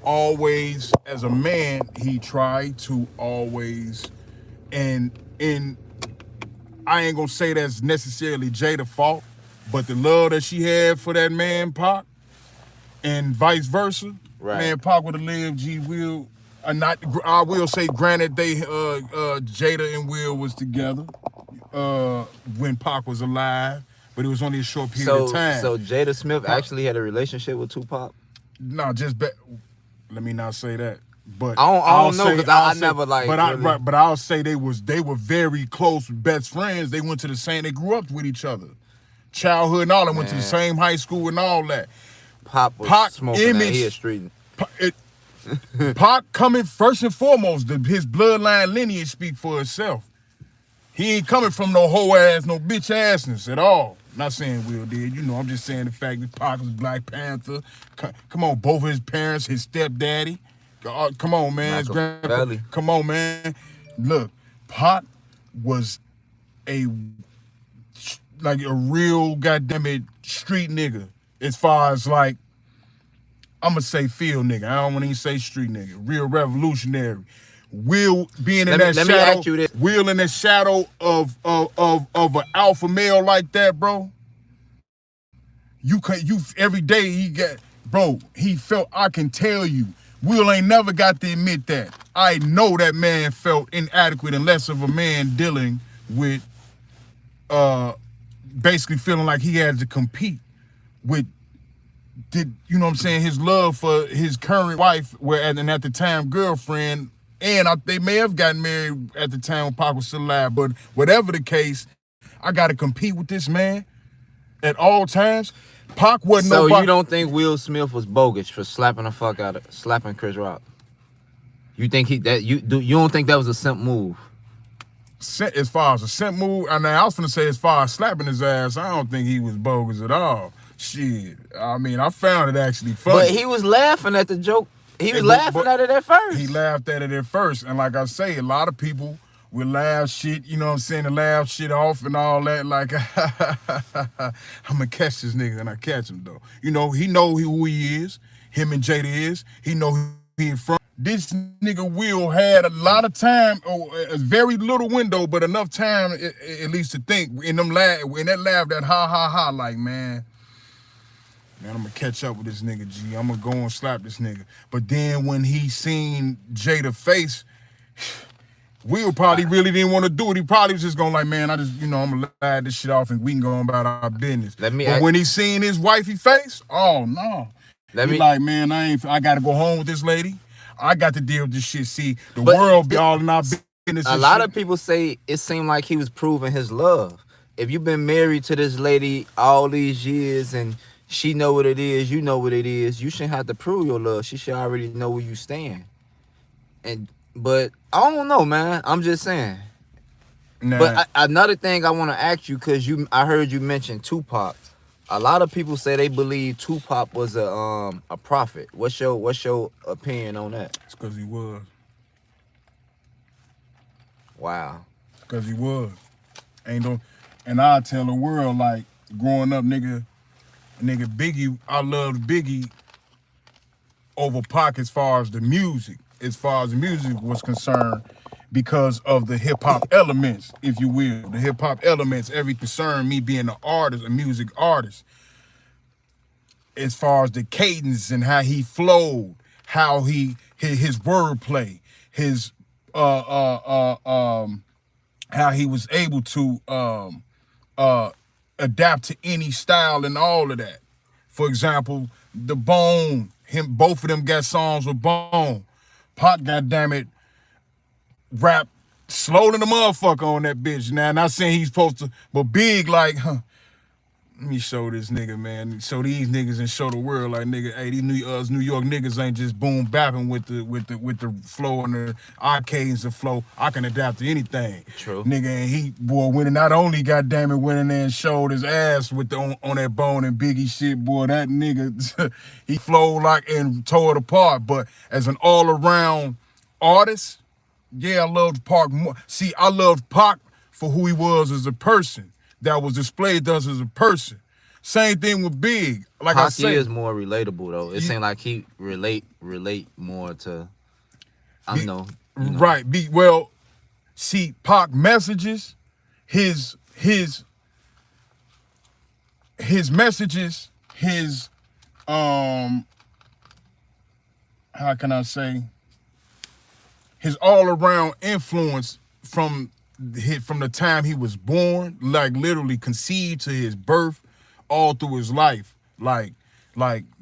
always, as a man, he tried to always, and I ain't gonna say that's necessarily Jada's fault, but the love that she had for that man, Pac, and vice versa, Right. man, Pac would have lived. G Will, not. I will say, granted, they Jada and Will was together when Pac was alive, but it was only a short period of time. So Jada Smith Pac, actually had a relationship with Tupac. no, just let me not say that. But I don't know because I say, never like really. but I'll say they were very close best friends. They went to the same. They grew up with each other, childhood and all. They went to the Man, same high school and all that. Pop was Pac smoking that. He a image, street. Pac coming first and foremost. His bloodline lineage speak for itself. He ain't coming from no hoe ass, no bitch assness at all. Not saying Will did, I'm just saying the fact that Pac was Black Panther. Come on, both of his parents, his stepdaddy. Come on, man. His grandpa. Machiavelli. Come on, man. Look, Pac was a a real goddamn it street nigga. As far as like, I'ma say field nigga. I don't want to even say street nigga. Real revolutionary. Will being in that Let me shadow, ask you this. Will in the shadow of an alpha male like that, bro. You every day he got, bro. He felt. I can tell you, Will ain't never got to admit that. I know that man felt inadequate and less of a man dealing with, basically feeling like he had to compete with. You know what I'm saying? His love for his current wife, and at the time girlfriend. And they may have gotten married at the time when Pac was still alive. But whatever the case, I got to compete with this man at all times. Pac wasn't So nobody. you don't think Will Smith was bogus for slapping Chris Rock? You think you don't think that was a simp move? As far as a simp move, I was gonna say as far as slapping his ass, I don't think he was bogus at all. Shit, I mean, I found it actually funny. But he was laughing at the joke. He was laughing at it at first. He laughed at it at first. And like I say, a lot of people will laugh shit, you know what I'm saying, to laugh shit off and all that. Like, I'm going to catch this nigga, and I catch him, though. He know who he is. Him and Jada is. He know who he in front. This nigga Will had a lot of time, a very little window, but enough time at least to think. In that laugh, that ha, ha, ha, like, man, I'm gonna catch up with this nigga, G. I'm gonna go and slap this nigga. But then when he seen Jada face, Will probably really didn't want to do it. He probably was just going like, man, I'm gonna laugh this shit off and we can go on about our business. But when he seen his wifey face, oh no. Like, man, I gotta go home with this lady. I got to deal with this shit. See, the world be all in our business. A lot of people say it seemed like he was proving his love. If you've been married to this lady all these years and she know what it is, you know what it is, you shouldn't have to prove your love. She should already know where you stand. But I don't know, man. I'm just saying. Nah. But another thing I want to ask you, because I heard you mention Tupac. A lot of people say they believe Tupac was a prophet. What's your opinion on that? It's because he was. Wow. Because he was. And I tell the world, like, growing up, nigga Biggie, I loved Biggie over Pac as far as the music was concerned, because of the hip-hop elements, if you will. The hip-hop elements, every concern, me being an artist, a music artist. As far as the cadence and how he flowed, how his wordplay, his how he was able to adapt to any style and all of that. For example, the Bone, both of them got songs with Bone. Pac, goddammit, rap slow than the motherfucker on that bitch. Now, not saying he's supposed to, but Big, like, let me show this nigga, man. Show these niggas and show the world, like, nigga, hey, these New York niggas ain't just boom bapping with the flow and the arcades and flow. I can adapt to anything. True. Nigga, and he, boy, when not only goddamn it went in there and showed his ass with on that Bone and Biggie shit, boy, that nigga, he flowed like and tore it apart. But as an all-around artist, yeah, I loved Pac more. See, I loved Pac for who he was as a person. That was displayed to us as a person. Same thing with Big. Like I Pac say, is more relatable though. It you, seems like he relate more to. I be, know, right? Be well. See, Pac messages, his messages, his how can I say, his all around influence from the time he was born, like literally conceived to his birth, all through his life, like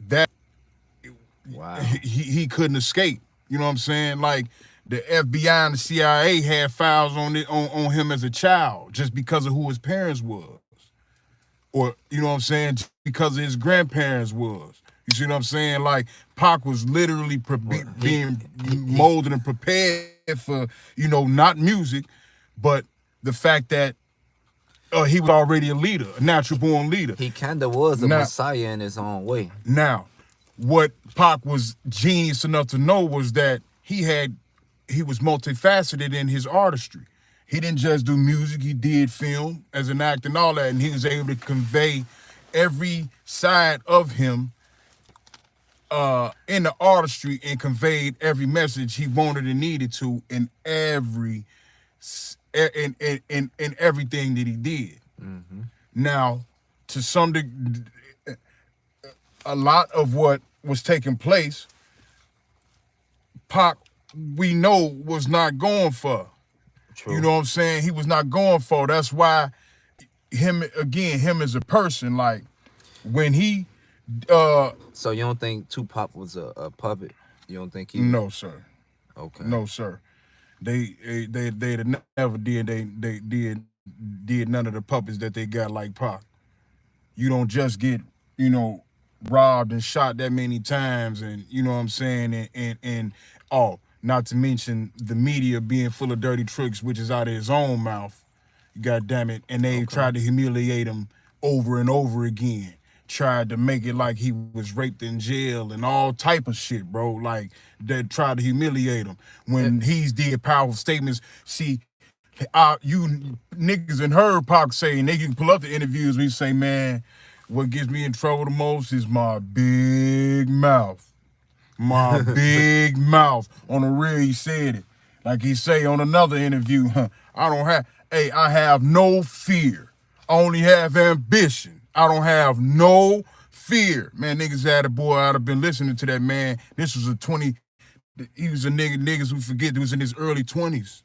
that Wow. he couldn't escape. You know what I'm saying? Like the FBI and the CIA had files on him as a child just because of who his parents was, or you know what I'm saying, just because of his grandparents was. You see what I'm saying? Like Pac was literally Well, being molded and prepared for, you know, not music, but the fact that he was already a leader, a natural born leader. he kind of was a Now, messiah in his own way. now, what Pac was genius enough to know was that he was multifaceted in his artistry. He didn't just do music, he did film as an actor and all that, and he was able to convey every side of him in the artistry and conveyed every message he wanted and needed to in every in everything that he did. Mm-hmm. Now, to some degree, a lot of what was taking place, Pac, we know, was not going for. True. You know what I'm saying? He was not going for. That's why him as a person, like when he So you don't think Tupac was a puppet? You don't think he? no, sir. Okay. No, sir. They never did did none of the puppets that they got like Pac. You don't just get, you know, robbed and shot that many times, and you know what I'm saying, and oh, not to mention the media being full of dirty tricks, which is out of his own mouth. God damn it. And they tried to humiliate him over and over again. Tried to make it like he was raped in jail and all type of shit, bro. Like, they tried to humiliate him. When he's did powerful statements, see, you niggas and heard Pac say, and they can pull up the interviews, we say, man, what gets me in trouble the most is my big mouth. My big mouth. On the real, he said it. Like he say on another interview, I have no fear. I only have ambition. I don't have no fear. Man, niggas had a boy, I'd have been listening to that man. This was he was a niggas who forget, he was in his early 20s.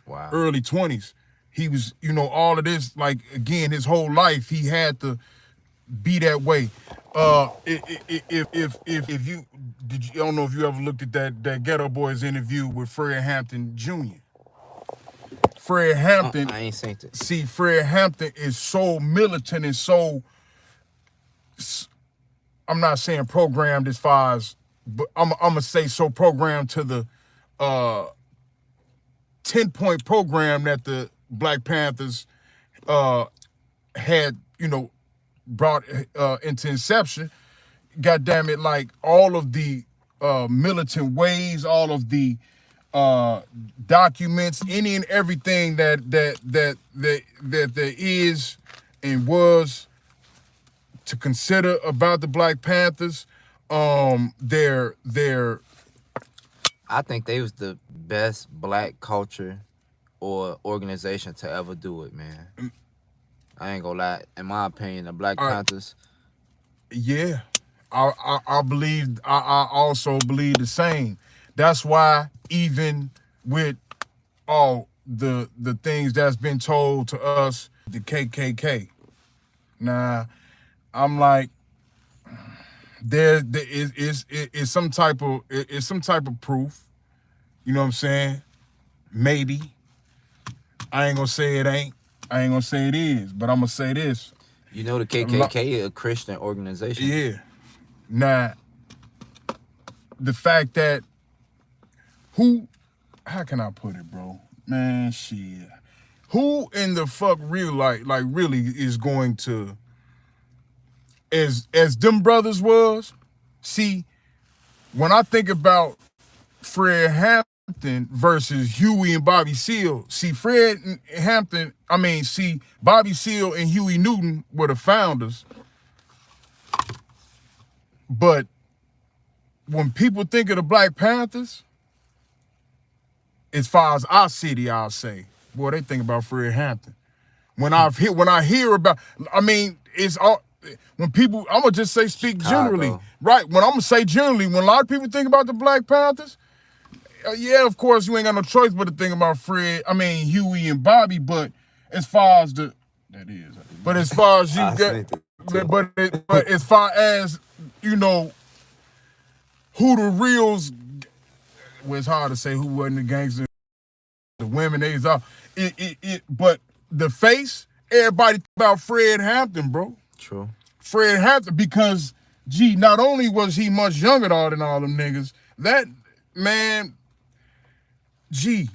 Wow. Early 20s. He was, you know, all of this, like, again, his whole life, he had to be that way. If you I don't know if you ever looked at that Ghetto Boys interview with Fred Hampton Jr. Fred Hampton, I ain't seen it. see, Fred Hampton is so militant and so, I'm not saying programmed as far as, but I'm gonna say so programmed to the 10-point program that the Black Panthers had, you know, brought into inception. God damn it, like all of the militant ways, all of the documents, any and everything that there is and was to consider about the Black Panthers, they're I think they was the best black culture or organization to ever do it, man. I ain't gonna lie. In my opinion, the Black Panthers. Yeah, I believe. I also believe the same. That's why even with all the things that's been told to us, the KKK. Nah, I'm like, there is some type of proof. You know what I'm saying? Maybe. I ain't gonna say it ain't. I ain't gonna say it is, but I'm gonna say this. You know the KKK is a Christian organization. Yeah. Now, the fact that how can I put it, bro? Man, shit. Who in the fuck real like really is going to, as them brothers was, see, when I think about Fred Hampton versus Huey and Bobby Seale, see, Bobby Seale and Huey Newton were the founders, But when people think of the Black Panthers, as far as our city, I'll say, boy, they think about Fred Hampton. When I hear about, I mean, it's all when people. I'm gonna just say speak generally, right? When I'm gonna say generally, when a lot of people think about the Black Panthers, yeah, of course you ain't got no choice but to think about Fred. I mean Huey and Bobby. But as far as but as far as you get, but as far as you know, who the reals. Well, it's hard to say who wasn't the gangster. The women, they are. But the face, everybody think about Fred Hampton, bro. True. Fred Hampton, because, gee, not only was he much younger than all them niggas, that man, gee,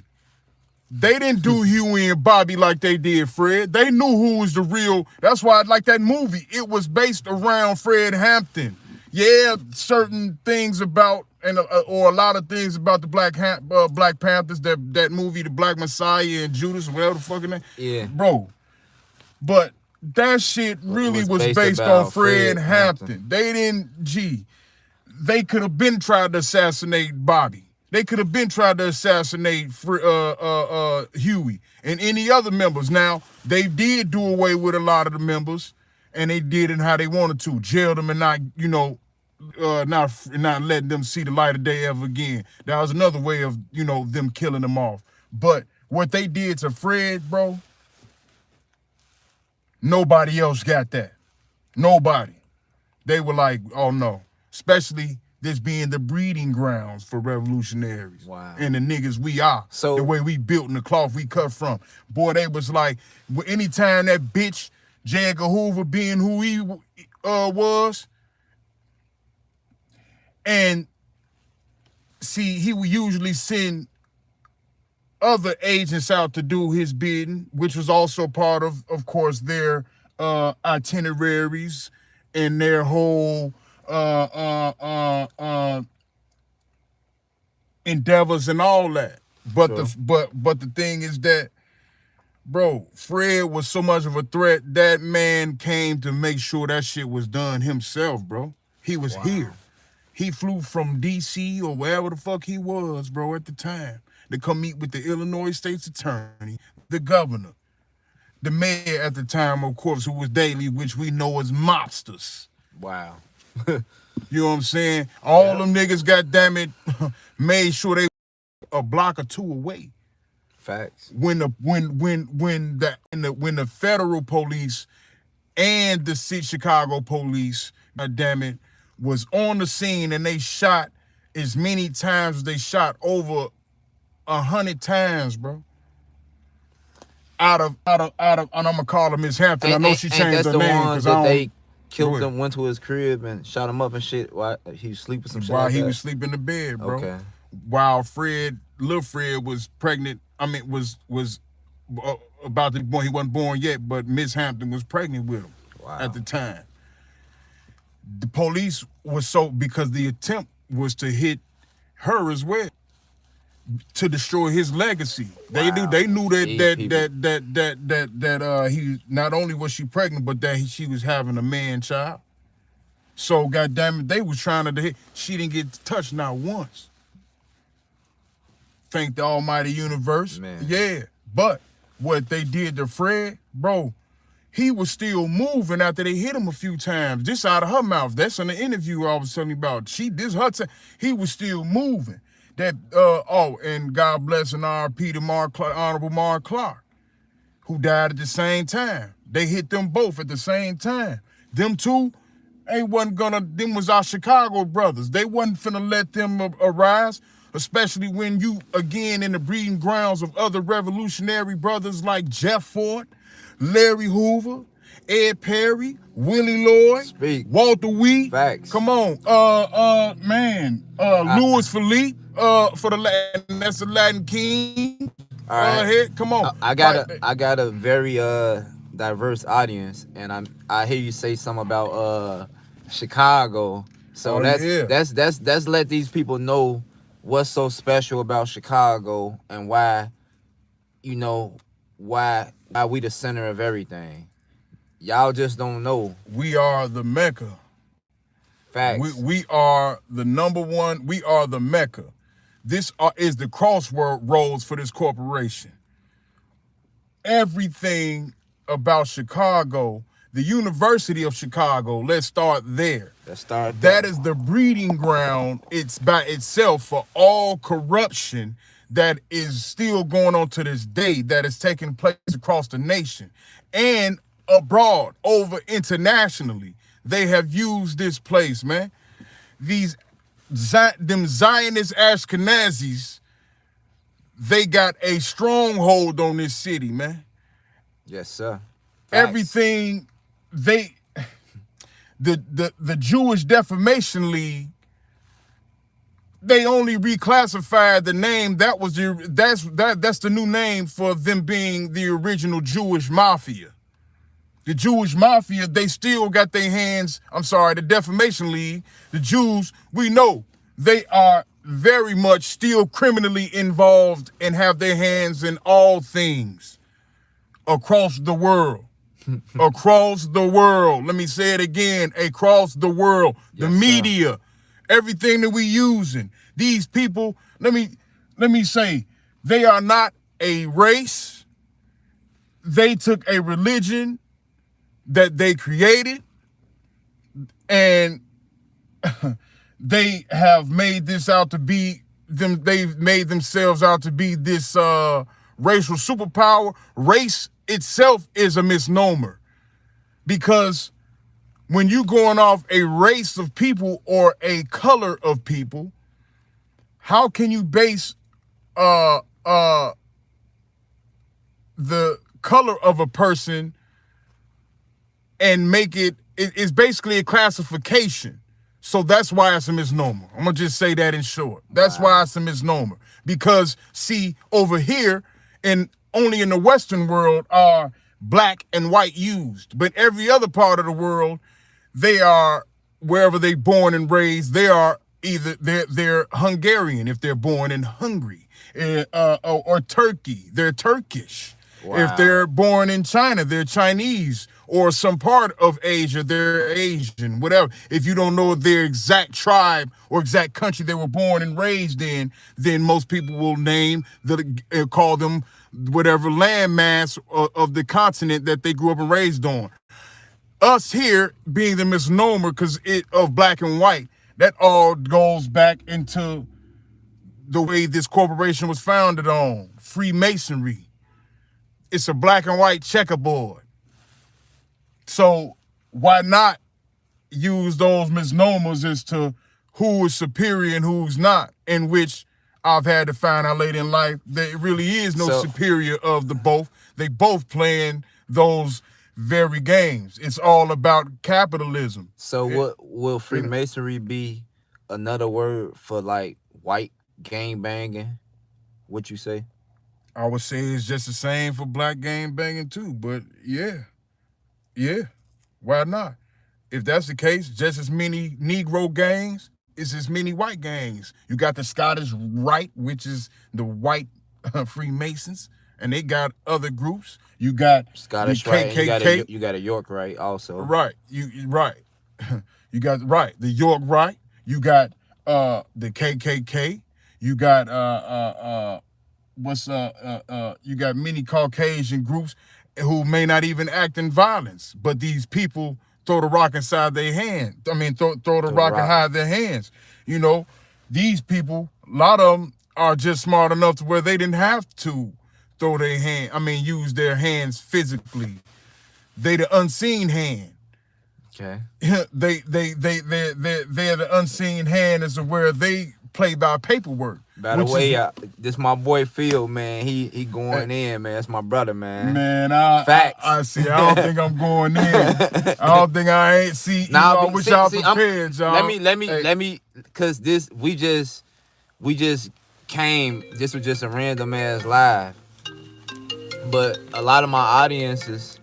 they didn't do Huey and Bobby like they did Fred. They knew who was the real. That's why I like that movie. It was based around Fred Hampton. Yeah, certain things about or a lot of things about the Black Panthers, that movie, The Black Messiah and Judas, whatever the fucking name. Yeah, bro. But that shit really was based on Fred Hampton. They didn't. They could have been tried to assassinate Bobby. They could have been tried to assassinate Huey and any other members. Now they did do away with a lot of the members, and they did it how they wanted to, jail them and not, not letting them see the light of day ever again. That was another way of, them killing them off. But what they did to Fred, bro, nobody else got that. Nobody. They were like, oh no. Especially this being the breeding grounds for revolutionaries. Wow. And the niggas we are. So the way we built and the cloth we cut from. Boy, they was like, anytime that bitch, J. Edgar Hoover being who he was, and see, he would usually send other agents out to do his bidding, which was also part of course, their itineraries and their whole endeavors and all that. But sure. But the thing is that, bro, Fred was so much of a threat. That man came to make sure that shit was done himself, bro. He was here. He flew from D.C. or wherever the fuck he was, bro, at the time, to come meet with the Illinois State's attorney, the governor, the mayor at the time, of course, who was Daley, which we know as mobsters. Wow. You know what I'm saying? All them niggas, goddammit, made sure they a block or two away. Facts. When the federal police and the Chicago police, goddammit, was on the scene and they shot as many times as they shot, over 100 times, bro. Out of, and I'm gonna call her Miss Hampton. I know she changed her name because they killed him, went to his crib and shot him up and shit while he was sleeping some shit. While he was sleeping in the bed, bro. Okay. While little Fred was pregnant. I mean, was about to be born. He wasn't born yet, but Miss Hampton was pregnant with him at the time. The police was because the attempt was to hit her as well, to destroy his legacy. Wow. They knew that he, not only was she pregnant, but that she was having a man child. So goddamn it, they was trying to hit. She didn't get touched not once. Thank the almighty universe. Man. Yeah. But what they did to Fred, bro, he was still moving after they hit him a few times. This out of her mouth. That's in the interview I was telling you about. He was still moving. That and God bless and R.P. to Honorable Mark Clark, who died at the same time. They hit them both at the same time. Them two, them was our Chicago brothers. They wasn't finna let them arise, especially when you, again, in the breeding grounds of other revolutionary brothers like Jeff Ford, Larry Hoover, Ed Perry, Willie Lloyd, Walter Wheat. Facts. Come on, Louis Philippe, for the Latin, that's the Latin King. All right, ahead, come on. I got a very diverse audience, and I hear you say something about Chicago. So let's let these people know what's so special about Chicago and why we the center of everything. Y'all just don't know. We are the Mecca Facts. We are the number one. We are the Mecca. This is the crossroads for this corporation. Everything about Chicago, the University of Chicago, let's start there. Let's start That there. is the breeding ground, it's by itself, for all corruption that is still going on to this day, that is taking place across the nation and abroad, over internationally. They have used this place, man. Them Zionist Ashkenazis, they got a stronghold on this city, man. Yes, sir. Facts. Everything the Jewish Defamation League, they only reclassified the name. That's the new name for them being the original Jewish mafia. The Jewish mafia, they still got their hands, the Defamation League, the Jews, we know they are very much still criminally involved and have their hands in all things across the world. Across the world. Let me say it again, across the world. The media, everything that we using. These people, let me say, they are not a race. They took a religion that they created, and they have made this out to be them. They've made themselves out to be this racial superpower. Race itself is a misnomer, because when you going off a race of people or a color of people, how can you base the color of a person and make it's basically a classification. So that's why it's a misnomer. I'm going to just say that in short. That's why it's a misnomer. Because, see, over here, and only in the Western world are black and white used. But every other part of the world, they are, wherever they born and raised, they are either, they're Hungarian if they're born in Hungary, or Turkey, they're Turkish. Wow. If they're born in China, they're Chinese, or some part of Asia, they're Asian, whatever. If you don't know their exact tribe or exact country they were born and raised in, then most people will call them whatever landmass of the continent that they grew up and raised on. Us here being the misnomer of black and white, that all goes back into the way this corporation was founded on, Freemasonry. It's a black and white checkerboard. So why not use those misnomers as to who is superior and who's not, in which I've had to find out later in life there really is no superior of the both. They both playing those very games. It's all about capitalism. So will Freemasonry be another word for like white gang banging? What you say? I would say it's just the same for black gang banging too, but yeah, why not? If that's the case, just as many Negro gangs, it's as many white gangs. You got the Scottish Rite, which is the white Freemasons, and they got other groups. You got Scottish Rite, you got a York Rite also. Right, you got the York Rite. You got the KKK. You got you got many Caucasian groups who may not even act in violence, but these people throw the rock inside their hand. I mean, throw the rock and hide their hands. You know, these people, a lot of them are just smart enough to where they didn't have to throw their hand. I mean, use their hands physically. They the unseen hand. Okay. They're the unseen hand as to where they play by paperwork. By the way, this my boy Phil, man. He going in, man. That's my brother, man. Man, Facts. I see. I don't think I'm going in. I don't think I ain't see. I wish y'all prepared, y'all. Let me, cause we just came. This was just a random ass live, but a lot of my audiences,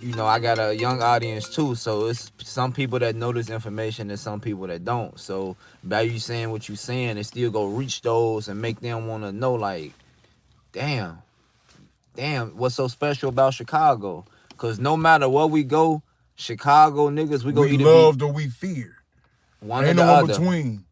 you know, I got a young audience too, so it's some people that know this information and some people that don't. So by you saying what you saying, it still go reach those and make them want to know, like, damn, what's so special about Chicago? Because no matter where we go, Chicago niggas, we loved or we fear. One or Ain't the no in other. between.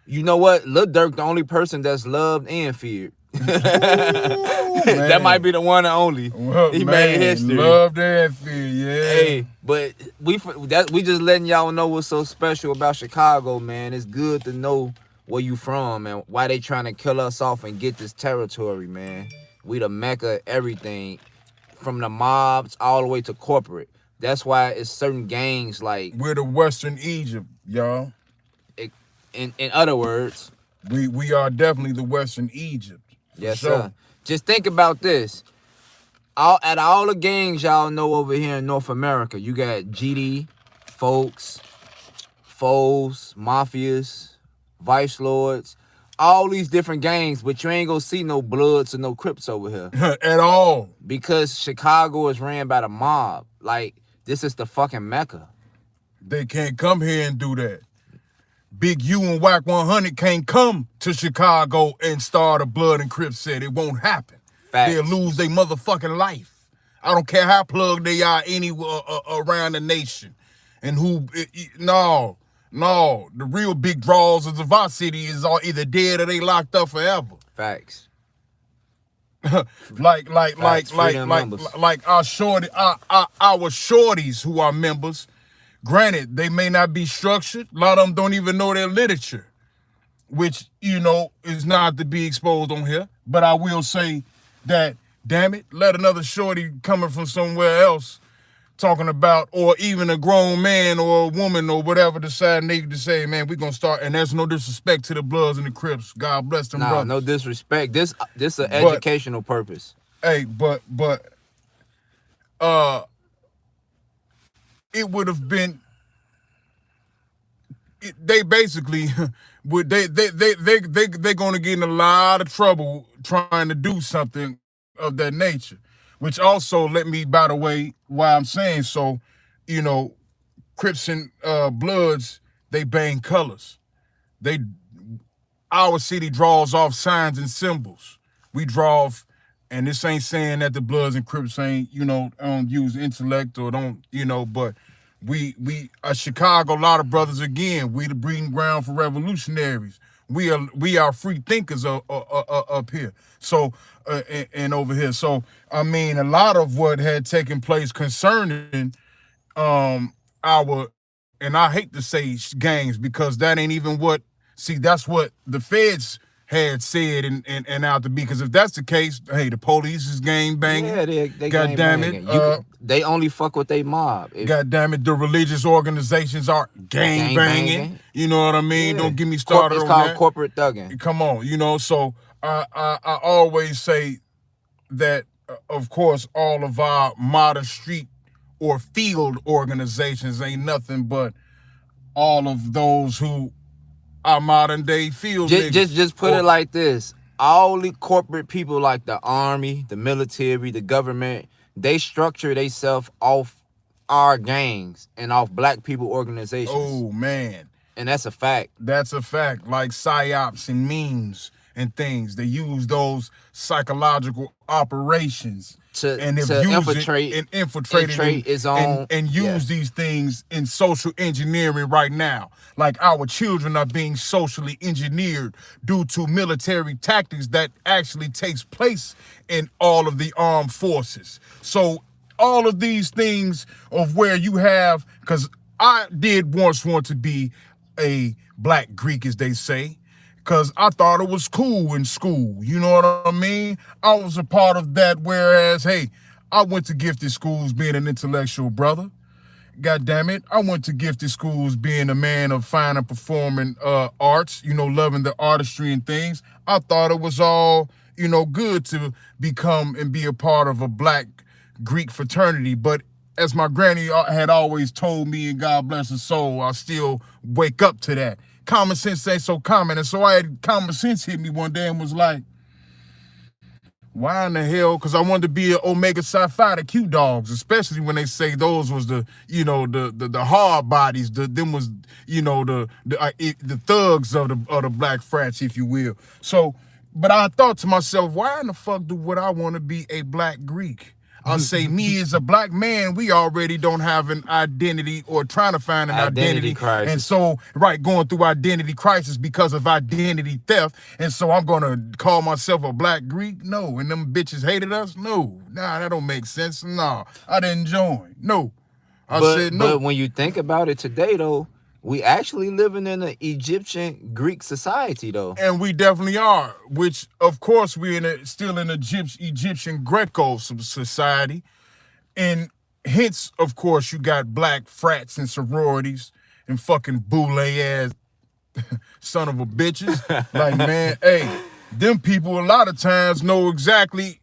You know what? Lil Durk, the only person that's loved and feared. Ooh, That might be the one and only. Well, He made man, history. love that fear, yeah. Hey, but we just letting y'all know what's so special about Chicago, man. It's good to know where you from and why they trying to kill us off and get this territory, man. We the mecca of everything, from the mobs all the way to corporate. That's why it's certain gangs like. We're the Western Egypt, y'all. In other words, We are definitely the Western Egypt. For yes, sure. sir. Just think about this. Out of all the gangs y'all know over here in North America, you got GD, Folks, Foes, Mafias, Vice Lords, all these different gangs, but you ain't gonna see no Bloods or no Crips over here. At all. Because Chicago is ran by the mob. Like, this is the fucking Mecca. They can't come here and do that. Big U and Whack 100 can't come to Chicago and start a Blood and Crip set. It won't happen. Facts. They'll lose their motherfucking life. I don't care how plugged they are anywhere around the nation. And no. The real big draws of our city is all either dead or they locked up forever. Facts. like our shorties who are members. Granted, they may not be structured. A lot of them don't even know their literature, which, is not to be exposed on here. But I will say that, damn it, let another shorty coming from somewhere else talking about, or even a grown man or a woman or whatever decide they to say, man, we're going to start. And there's no disrespect to the Bloods and the Crips. God bless them, brothers. No disrespect. This an educational purpose. Hey, but it would have been. They basically would they're going to get in a lot of trouble trying to do something of that nature, which also let me, by the way, why I'm saying so, Crips and Bloods, they bang colors. Our city draws off signs and symbols. We draw off. And this ain't saying that the Bloods and Crips ain't, don't use intellect or don't, but we Chicago, a lot of brothers, again, we the breeding ground for revolutionaries. We are free thinkers up here. So, and over here. So, I mean, a lot of what had taken place concerning our, and I hate to say gangs because that ain't even that's what the feds had said and out to be, because if that's the case, hey, the police is gang banging. Yeah, they God damn it. They only fuck with they mob. God damn it, the religious organizations are gang banging. You know what I mean? Yeah. Don't get me started It's on called that. corporate thugging. Come on, so I always say that, of course, all of our modern street or field organizations ain't nothing but all of those who our modern day field niggas. Just put it like this. All the corporate people like the army, the military, the government, they structure themselves off our gangs and off black people organizations. Oh, man. And that's a fact. That's a fact. Like psyops and memes and things. They use those psychological operations to infiltrate and use these things in social engineering right now. Like our children are being socially engineered due to military tactics that actually takes place in all of the armed forces. So all of these things of where you have, because I did once want to be a black Greek, as they say, because I thought it was cool in school. You know what I mean? I was a part of that, whereas, hey, I went to gifted schools being an intellectual brother. God damn it. I went to gifted schools being a man of fine and performing arts, loving the artistry and things. I thought it was all, good to become and be a part of a black Greek fraternity. But as my granny had always told me, and God bless her soul, I still wake up to that. Common sense ain't so common. And so I had common sense hit me one day and was like, why in the hell? Because I wanted to be an Omega Psi Phi, the Q dogs, especially when they say those was the hard bodies, the thugs of the black frats, if you will. So, but I thought to myself, why in the fuck would I want to be a black Greek? I'll say me as a black man, we already don't have an identity or trying to find an identity. crisis. And so, right, going through identity crisis because of identity theft. And so I'm going to call myself a black Greek? No. And them bitches hated us? No. Nah, that don't make sense. Nah, I didn't join. No. I said no. But when you think about it today, though, we actually living in an Egyptian Greek society, though. And we definitely are, which, of course, we're still in Egyptian Greco society. And hence, of course, you got black frats and sororities and fucking boule ass son of a bitches. Like, man, hey, them people a lot of times know exactly.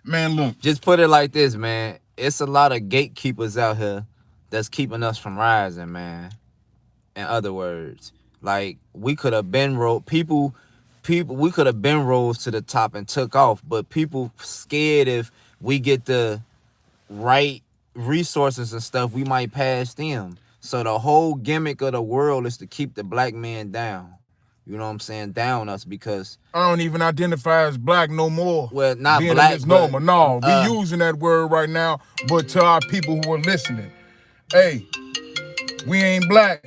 Man, look. Just put it like this, man. It's a lot of gatekeepers out here that's keeping us from rising, man. In other words, like, we could have been we could have been rose to the top and took off, but people scared if we get the right resources and stuff, we might pass them. So the whole gimmick of the world is to keep the black man down. You know what I'm saying? Down us, because I don't even identify as black no more. Well, not being black, a misnomer. No, we using that word right now, but to our people who are listening, hey, we ain't black.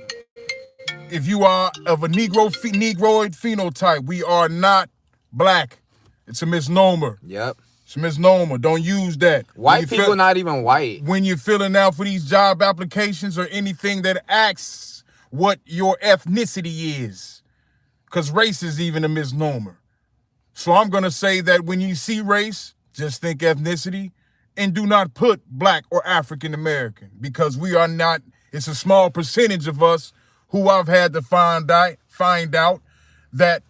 If you are of a negroid phenotype, we are not black. It's a misnomer. Yep. It's a misnomer. Don't use that. White people not even white. When you're filling out for these job applications or anything that asks what your ethnicity is, because race is even a misnomer. So I'm going to say that when you see race, just think ethnicity and do not put black or African American, because we are not, it's a small percentage of us who I've had to find out that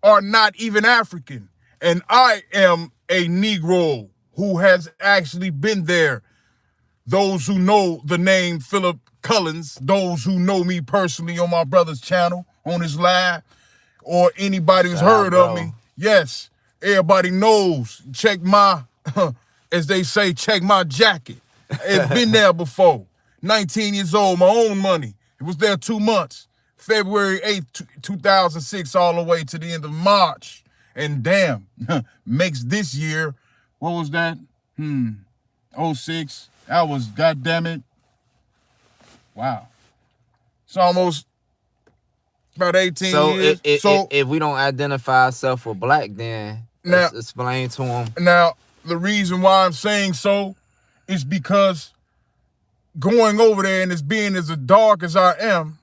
are not even African. And I am a Negro who has actually been there. Those who know the name Philip Cullins, those who know me personally on my brother's channel, on his live, or anybody who's heard of me, yes, everybody knows. Check my, as they say, check my jacket. It's been there before. 19 years old, my own money. It was there 2 months, February 8th, 2006, all the way to the end of March. And damn, makes this year, what was that? 06. That was, goddamn it. Wow. It's almost about 18 years. So if we don't identify ourselves with black, then let's explain to them. Now, the reason why I'm saying so is because going over there and it's being as dark as I am.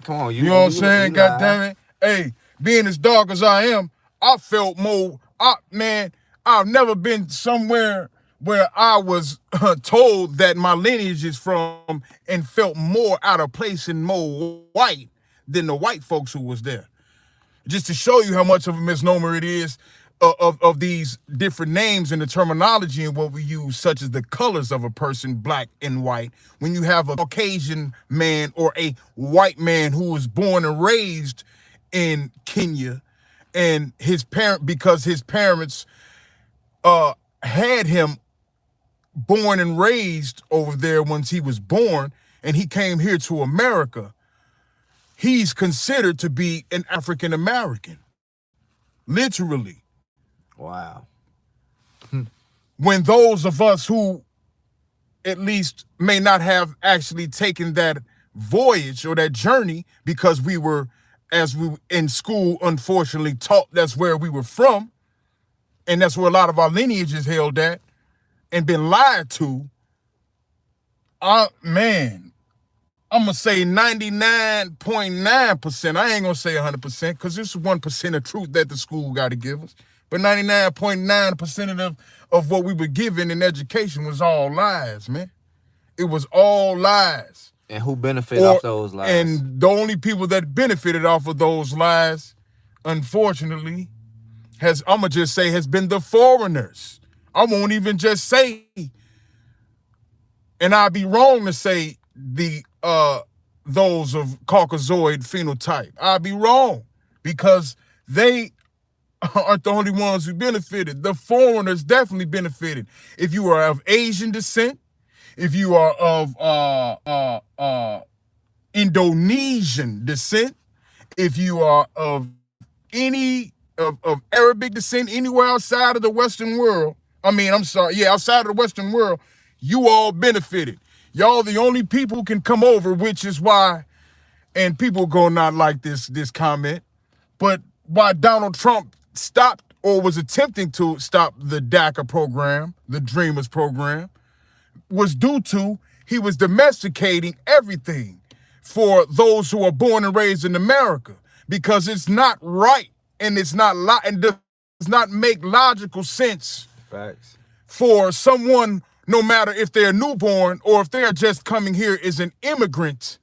Come on, you know what I'm saying? God damn it. Hey, being as dark as I am, I felt more, I've never been somewhere where I was told that my lineage is from and felt more out of place and more white than the white folks who was there. Just to show you how much of a misnomer it is of these different names and the terminology and what we use, such as the colors of a person, black and white. When you have a Caucasian man or a white man who was born and raised in Kenya, and because his parents had him born and raised over there once he was born, and he came here to America, he's considered to be an African American. Literally. Wow. When those of us who at least may not have actually taken that voyage or that journey, because we were, as we in school, unfortunately taught that's where we were from, and that's where a lot of our lineage is held at and been lied to, man, I'm going to say 99.9%. I ain't going to say 100% because there's 1% of truth that the school got to give us. But 99.9% of what we were given in education was all lies, man. It was all lies. And who benefited off those lies? And the only people that benefited off of those lies, unfortunately, has been the foreigners. I won't even just say, and I'd be wrong to say those of Caucasoid phenotype. I'd be wrong, because they aren't the only ones who benefited. The foreigners definitely benefited. If you are of Asian descent, if you are of Indonesian descent, if you are of any of Arabic descent anywhere outside of the Western world. Outside of the Western world, you all benefited. Y'all the only people who can come over, which is why, and people go not like this comment, but why Donald Trump stopped or was attempting to stop the DACA program, the Dreamers program, was due to he was domesticating everything for those who are born and raised in America, because it's not right and it's not and does not make logical sense. Facts. For someone, no matter if they're newborn or if they're just coming here as an immigrant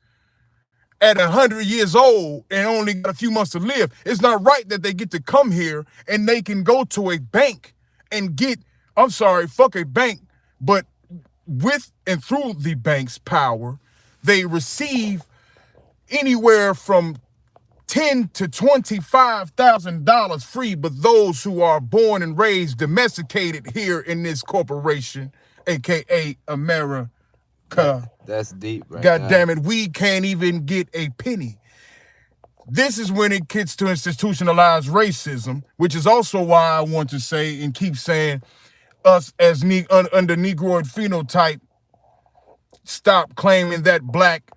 at 100 years old and only got a few months to live, it's not right that they get to come here and they can go to a bank and get, fuck a bank, but with and through the bank's power, they receive anywhere from $10,000 to $25,000 free. But those who are born and raised, domesticated here in this corporation, aka America, that's deep, right? God damn it, we can't even get a penny. This is when it gets to institutionalized racism, which is also why I want to say and keep saying us as under Negroid phenotype, stop claiming that black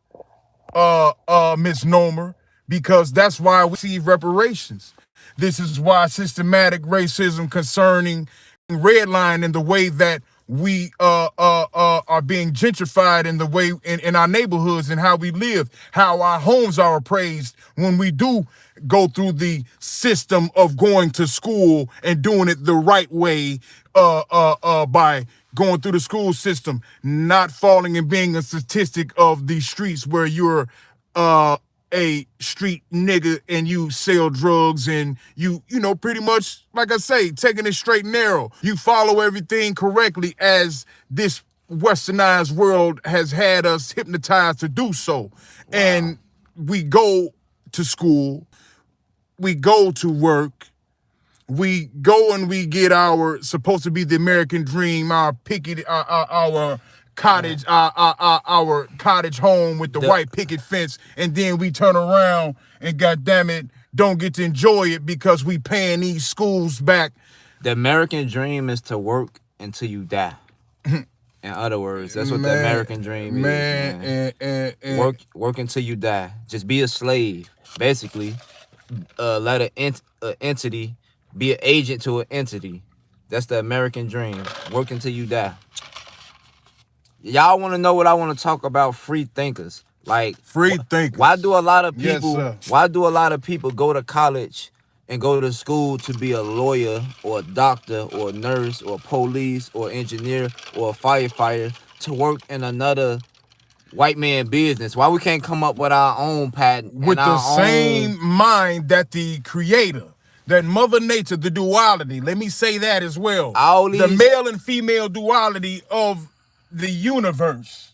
misnomer, because that's why we receive reparations. This is why systematic racism concerning redline in the way that we are being gentrified in the way in our neighborhoods and how we live, how our homes are appraised when we do go through the system of going to school and doing it the right way, by going through the school system, not falling and being a statistic of the streets where you're a street nigga and you sell drugs and you know, pretty much, like I say, taking it straight and narrow. You follow everything correctly as this westernized world has had us hypnotized to do so. Wow. And we go to school, we go to work, we go and we get our, supposed to be the American dream, our picket, our cottage, our cottage home with the white picket fence, and then we turn around and goddamn it, don't get to enjoy it because we paying these schools back. The American dream is to work until you die. In other words, that's what the American dream is. Man. Work until you die. Just be a slave, basically. Let an entity be an agent to an entity. That's the American dream. Work until you die. Y'all want to know what I want to talk about? Free thinkers. Like, free thinkers. Why do a lot of people? Yes, why do a lot of people go to college and go to school to be a lawyer or a doctor or a nurse or police or engineer or a firefighter to work in another white man business? Why we can't come up with our own patent with the same mind that the creator, that Mother Nature, the duality? Let me say that as well. The male and female duality of the universe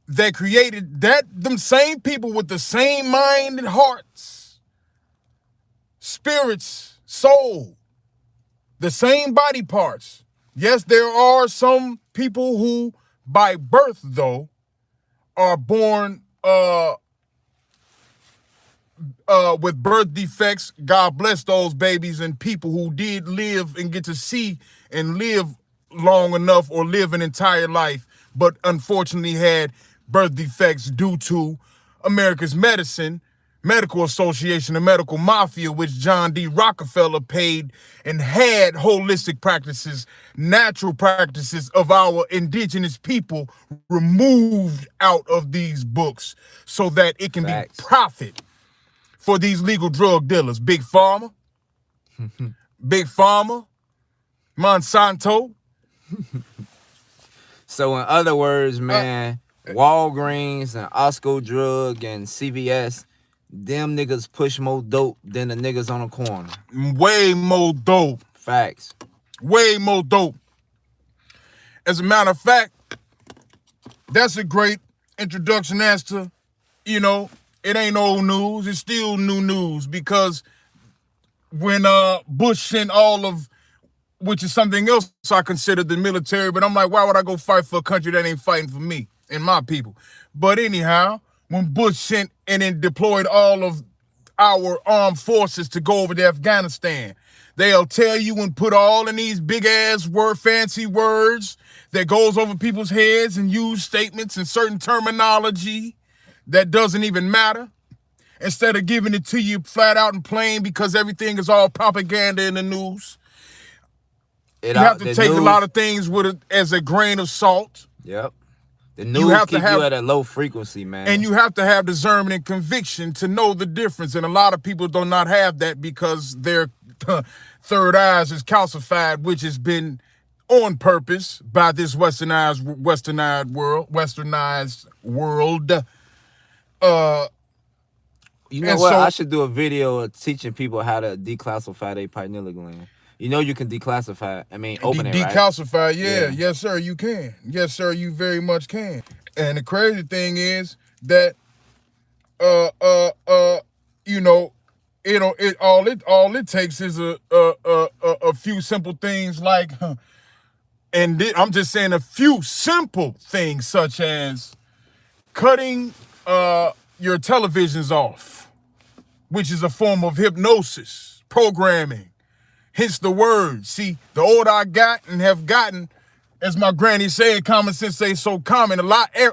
that created that, them same people with the same mind and hearts, spirits, soul, the same body parts. Yes, there are some people who by birth though are born with birth defects. God bless those babies and people who did live and get to see and live long enough or live an entire life, but unfortunately had birth defects due to America's medical association, the medical mafia, which John D. Rockefeller paid and had holistic practices, natural practices of our indigenous people removed out of these books so that it can be profit for these legal drug dealers. Big Pharma, Monsanto. So in other words, man, Walgreens and Osco Drug and CVS, them niggas push more dope than the niggas on the corner. Way more dope. Facts. Way more dope. As a matter of fact, that's a great introduction as to, you know, it ain't old news. It's still new news, because when Bush sent all of, which is something else I consider the military, but I'm like, why would I go fight for a country that ain't fighting for me and my people? But anyhow, when Bush sent and then deployed all of our armed forces to go over to Afghanistan. They'll tell you and put all in these big ass fancy words that goes over people's heads and use statements and certain terminology that doesn't even matter. Instead of giving it to you flat out and plain, because everything is all propaganda in the news. You have to take a lot of things with it as a grain of salt. Yep. The news keep you at a low frequency, man. And you have to have discernment and conviction to know the difference. And a lot of people do not have that because their third eyes is calcified, which has been on purpose by this westernized world. You know what? I should do a video of teaching people how to declassify their pineal gland. You know you can declassify. I mean, open it, right? Decalcify, yeah. Yes, sir, you can. Yes, sir, you very much can. And the crazy thing is that, you know, all it takes is a few simple things like, and I'm just saying a few simple things such as cutting your televisions off, which is a form of hypnosis, programming. Hence the word. See, the older I got and have gotten, as my granny said, common sense ain't so common.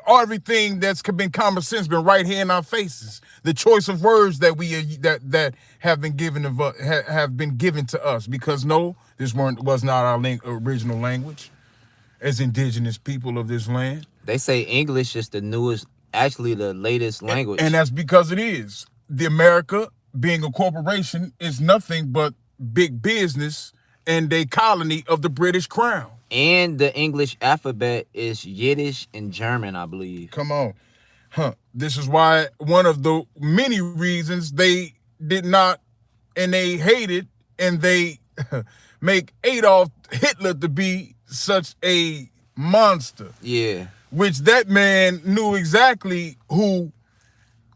Everything that's been common sense been right here in our faces. The choice of words that that have been given to us, because no, this was not our original language as indigenous people of this land. They say English is the newest, actually the latest language, and that's because it is. The America, being a corporation, is nothing but big business and a colony of the British Crown. And the English alphabet is Yiddish and German, I believe. Come on. This is why one of the many reasons they did not, and they hated, and they make Adolf Hitler to be such a monster. Yeah. Which that man knew exactly who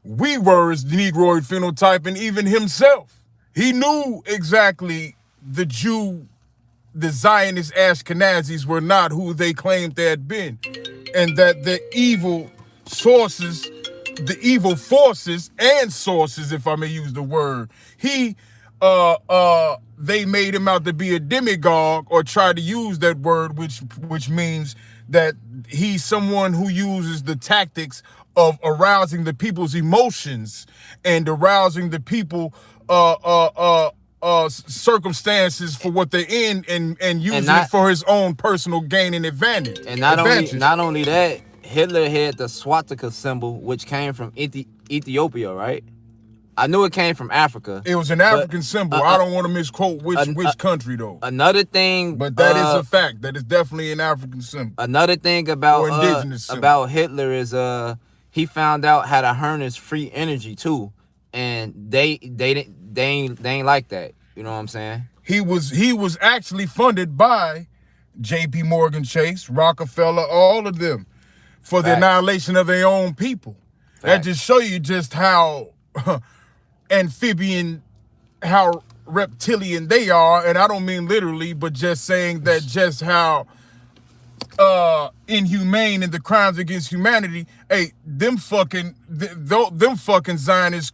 we were as the Negroid phenotype, and even himself. He knew exactly the Jew, the Zionist Ashkenazis were not who they claimed they had been. And that the evil forces and sources, if I may use the word, they made him out to be a demagogue, or tried to use that word, which means that he's someone who uses the tactics of arousing the people's emotions and arousing the people circumstances for what they're in, and using it for his own personal gain and advantage. And not only that, Hitler had the swastika symbol, which came from Ethiopia, right? I knew it came from Africa. It was an African symbol. I don't want to misquote which country though. Another thing, but that is a fact. That is definitely an African symbol. Another thing about Hitler is he found out how to harness free energy too, and they ain't like that. You know what I'm saying? He was actually funded by J.P. Morgan Chase, Rockefeller, all of them, for the annihilation of their own people. That just show you just how amphibian, how reptilian they are, and I don't mean literally, but just saying that just how inhumane in the crimes against humanity. Hey, them fucking Zionists,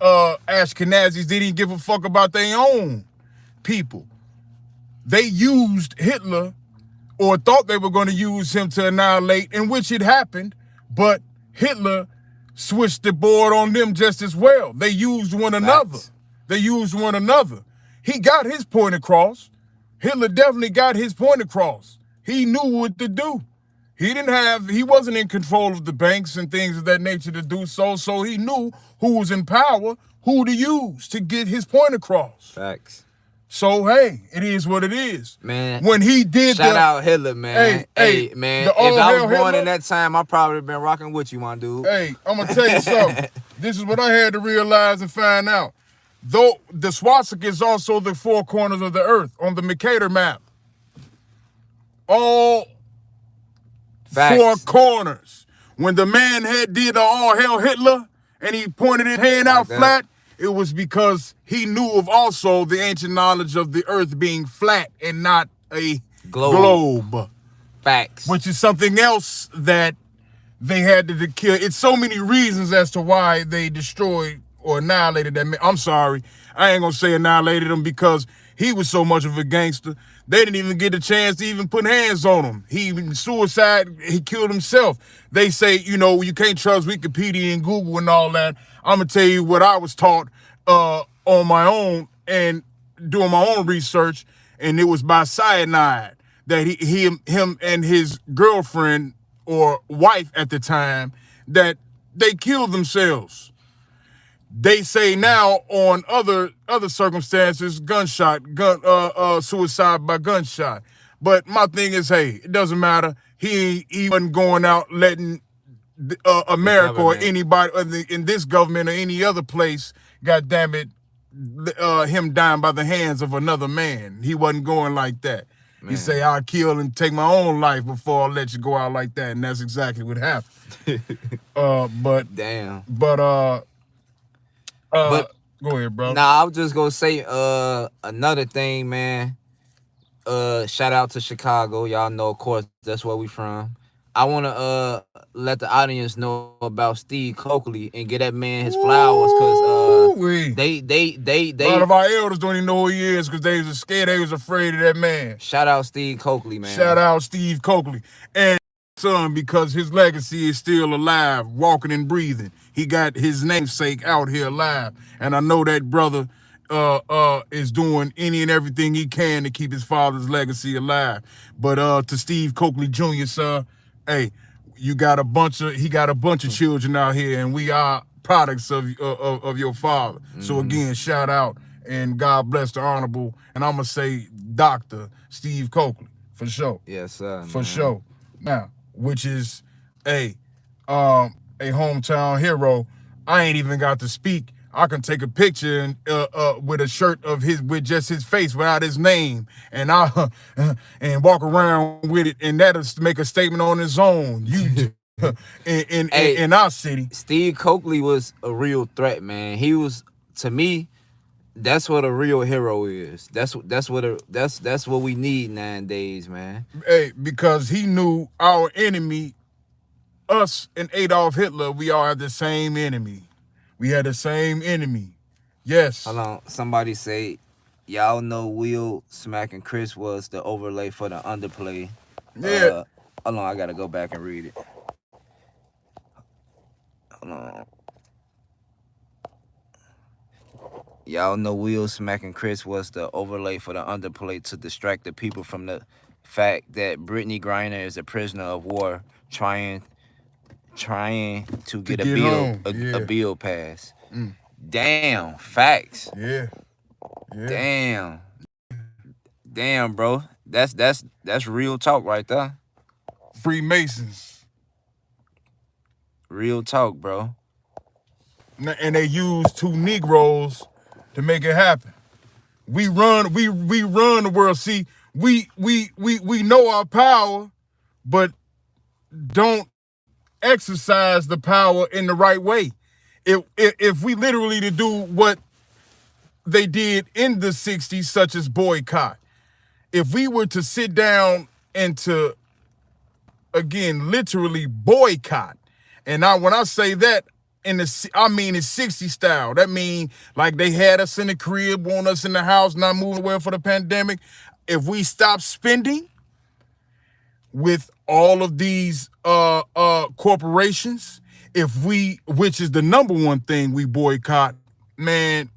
Ashkenazis, they didn't give a fuck about their own people. They used Hitler, or thought they were going to use him to annihilate, in which it happened, but Hitler switched the board on them just as well. They used one another. He got his point across. Hitler definitely got his point across. He knew what to do. He wasn't in control of the banks and things of that nature to do so he knew who was in power, who to use to get his point across. Facts. So, hey, it is what it is. Man, when he did shout out Hitler, man. Hey, man, if I was born in that time, I probably been rocking with you, my dude. Hey, I'm going to tell you something. This is what I had to realize and find out. Though the swastika is also the four corners of the earth on the Mercator map. All four corners. When the man did all hail Hitler and he pointed his hand out flat, it was because he knew of also the ancient knowledge of the earth being flat and not a globe. Facts. Which is something else that they had to kill. It's so many reasons as to why they destroyed or annihilated that man. I'm sorry, I ain't gonna say annihilated him because he was so much of a gangster. They didn't even get a chance to even put hands on him. He even suicide. He killed himself. They say, you know, you can't trust Wikipedia and Google and all that. I'm gonna tell you what I was taught on my own and doing my own research, and it was by cyanide that him and his girlfriend or wife at the time that they killed themselves. They say now on other circumstances, suicide by gunshot. But my thing is, hey, it doesn't matter. He wasn't going out letting America or anybody in this government or any other place, God damn it, him dying by the hands of another man. He wasn't going like that. Man. He say, I'll kill and take my own life before I let you go out like that. And that's exactly what happened. But damn. But go ahead, bro. Nah, I was just gonna say another thing, man. Shout out to Chicago. Y'all know, of course, that's where we from. I wanna let the audience know about Steve Coakley and get that man his flowers, cause they a lot of our elders don't even know who he is because they was scared, they was afraid of that man. Shout out Steve Coakley, man. Shout out Steve Coakley. And son, because his legacy is still alive, walking and breathing. He got his namesake out here alive. And I know that brother is doing any and everything he can to keep his father's legacy alive. But to Steve Coakley Jr., sir, hey, he got a bunch of children out here, and we are products of your father. Mm-hmm. So again, shout out and God bless the honorable, and I'm gonna say Dr. Steve Coakley for sure. Yes, sir. For sure. Now, which is a hometown hero. I ain't even got to speak. I can take a picture and with a shirt of his with just his face without his name, and and walk around with it, and that'll make a statement on his own. You in our city. Steve Coakley was a real threat, man. He was, to me, that's what a real hero is. That's what we need nowadays, man. Hey, because he knew our enemy, us and Adolf Hitler, we all had the same enemy. We had the same enemy. Yes. Hold on. Somebody say, y'all know Will smacking Chris was the overlay for the underplay. Yeah. Hold on, I gotta go back and read it. Hold on. Y'all know Will smacking Chris was the overlay for the underplay to distract the people from the fact that Brittany Griner is a prisoner of war trying to get a bill passed. Damn, facts. Yeah. Damn, bro. That's real talk right there. Freemasons. Real talk, bro. And they use two Negroes to make it happen. We run the world. See, we know our power, but don't exercise the power in the right way. If we literally to do what they did in the 60s, such as boycott, if we were to sit down and to, again, literally boycott, and when I say that, I mean it's 60 style. That mean like they had us in the crib, want us in the house, not moving away for the pandemic. If we stop spending with all of these corporations, which is the number one thing we boycott, man,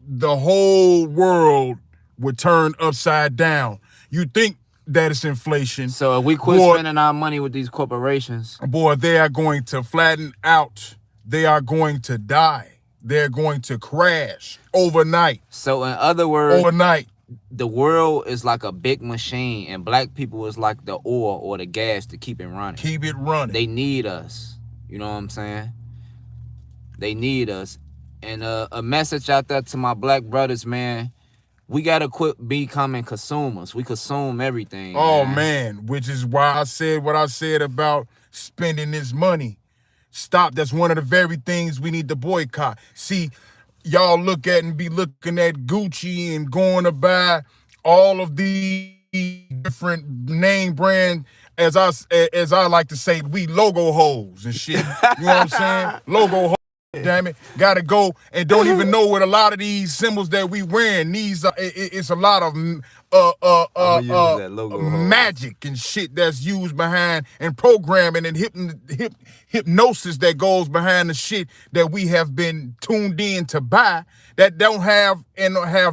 the whole world would turn upside down. You think that it's inflation. So if we quit spending our money with these corporations, boy, they are going to flatten out. They are going to die. They're going to crash overnight. So in other words, overnight, the world is like a big machine, and black people is like the oil or the gas to keep it running. Keep it running. They need us. You know what I'm saying? They need us. And a message out there to my black brothers, man. We gotta quit becoming consumers. We consume everything. Oh man, which is why I said what I said about spending this money. Stop. That's one of the very things we need to boycott. See, y'all look at and be looking at Gucci and going to buy all of these different name brand as I like to say, we logo hoes and shit. You know what I'm saying? Logo hoes. Damn it, gotta go and don't even know what a lot of these symbols that we wearing. These it's a lot of use that logo magic and shit that's used behind and programming and hypnosis that goes behind the shit that we have been tuned in to buy that don't have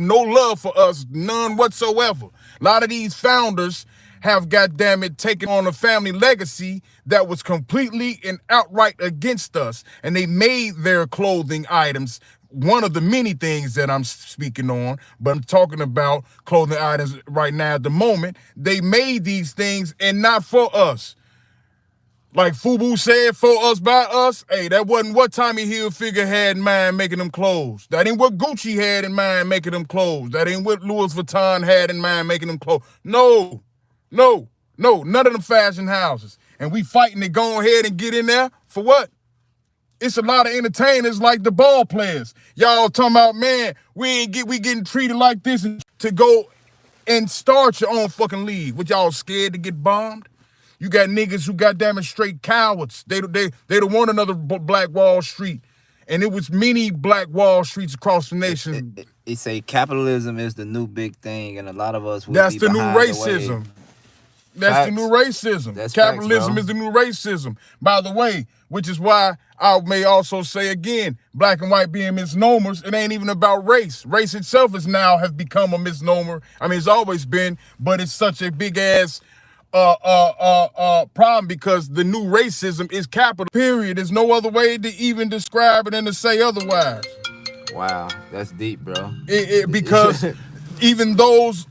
no love for us, none whatsoever. A lot of these founders have, goddamn it, taken on a family legacy that was completely and outright against us. And they made their clothing items one of the many things that I'm speaking on, but I'm talking about clothing items right now at the moment. They made these things and not for us. Like Fubu said, for us, by us, hey, that wasn't what Tommy Hilfiger had in mind making them clothes. That ain't what Gucci had in mind making them clothes. That ain't what Louis Vuitton had in mind making them clothes. No, none of them fashion houses. And we fighting to go ahead and get in there for what? It's a lot of entertainers like the ball players. Y'all talking about, man, we getting treated like this and to go and start your own fucking league. What, y'all scared to get bombed? You got niggas who goddamn straight cowards. They don't want another Black Wall Street. And it was many Black Wall Streets across the nation. It say capitalism is the new big thing, and a lot of us That's the new racism. That's the new racism. Capitalism is the new racism. By the way, which is why I may also say again, black and white being misnomers, it ain't even about race. Race itself has become a misnomer. I mean, it's always been, but it's such a big ass problem because the new racism is capital, period. There's no other way to even describe it and to say otherwise. Wow, that's deep, bro. Because even those,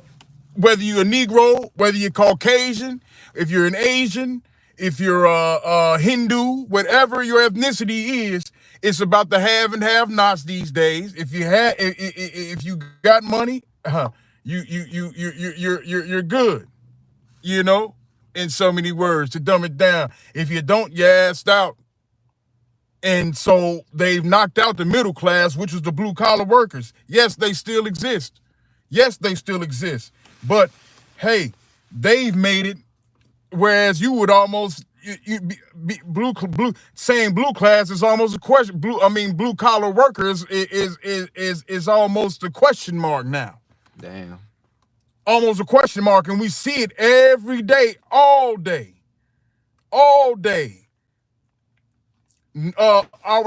whether you're a Negro, whether you're Caucasian, if you're an Asian, if you're a Hindu, whatever your ethnicity is, it's about the have and have-nots these days. If you got money, you're good. You know, in so many words, to dumb it down. If you don't, you're assed out. And so they've knocked out the middle class, which was the blue collar workers. Yes, they still exist. But hey, they've made it. Whereas you would almost saying blue class is almost a question. Blue collar workers is almost a question mark now. Damn. Almost a question mark, and we see it every day, all day. Our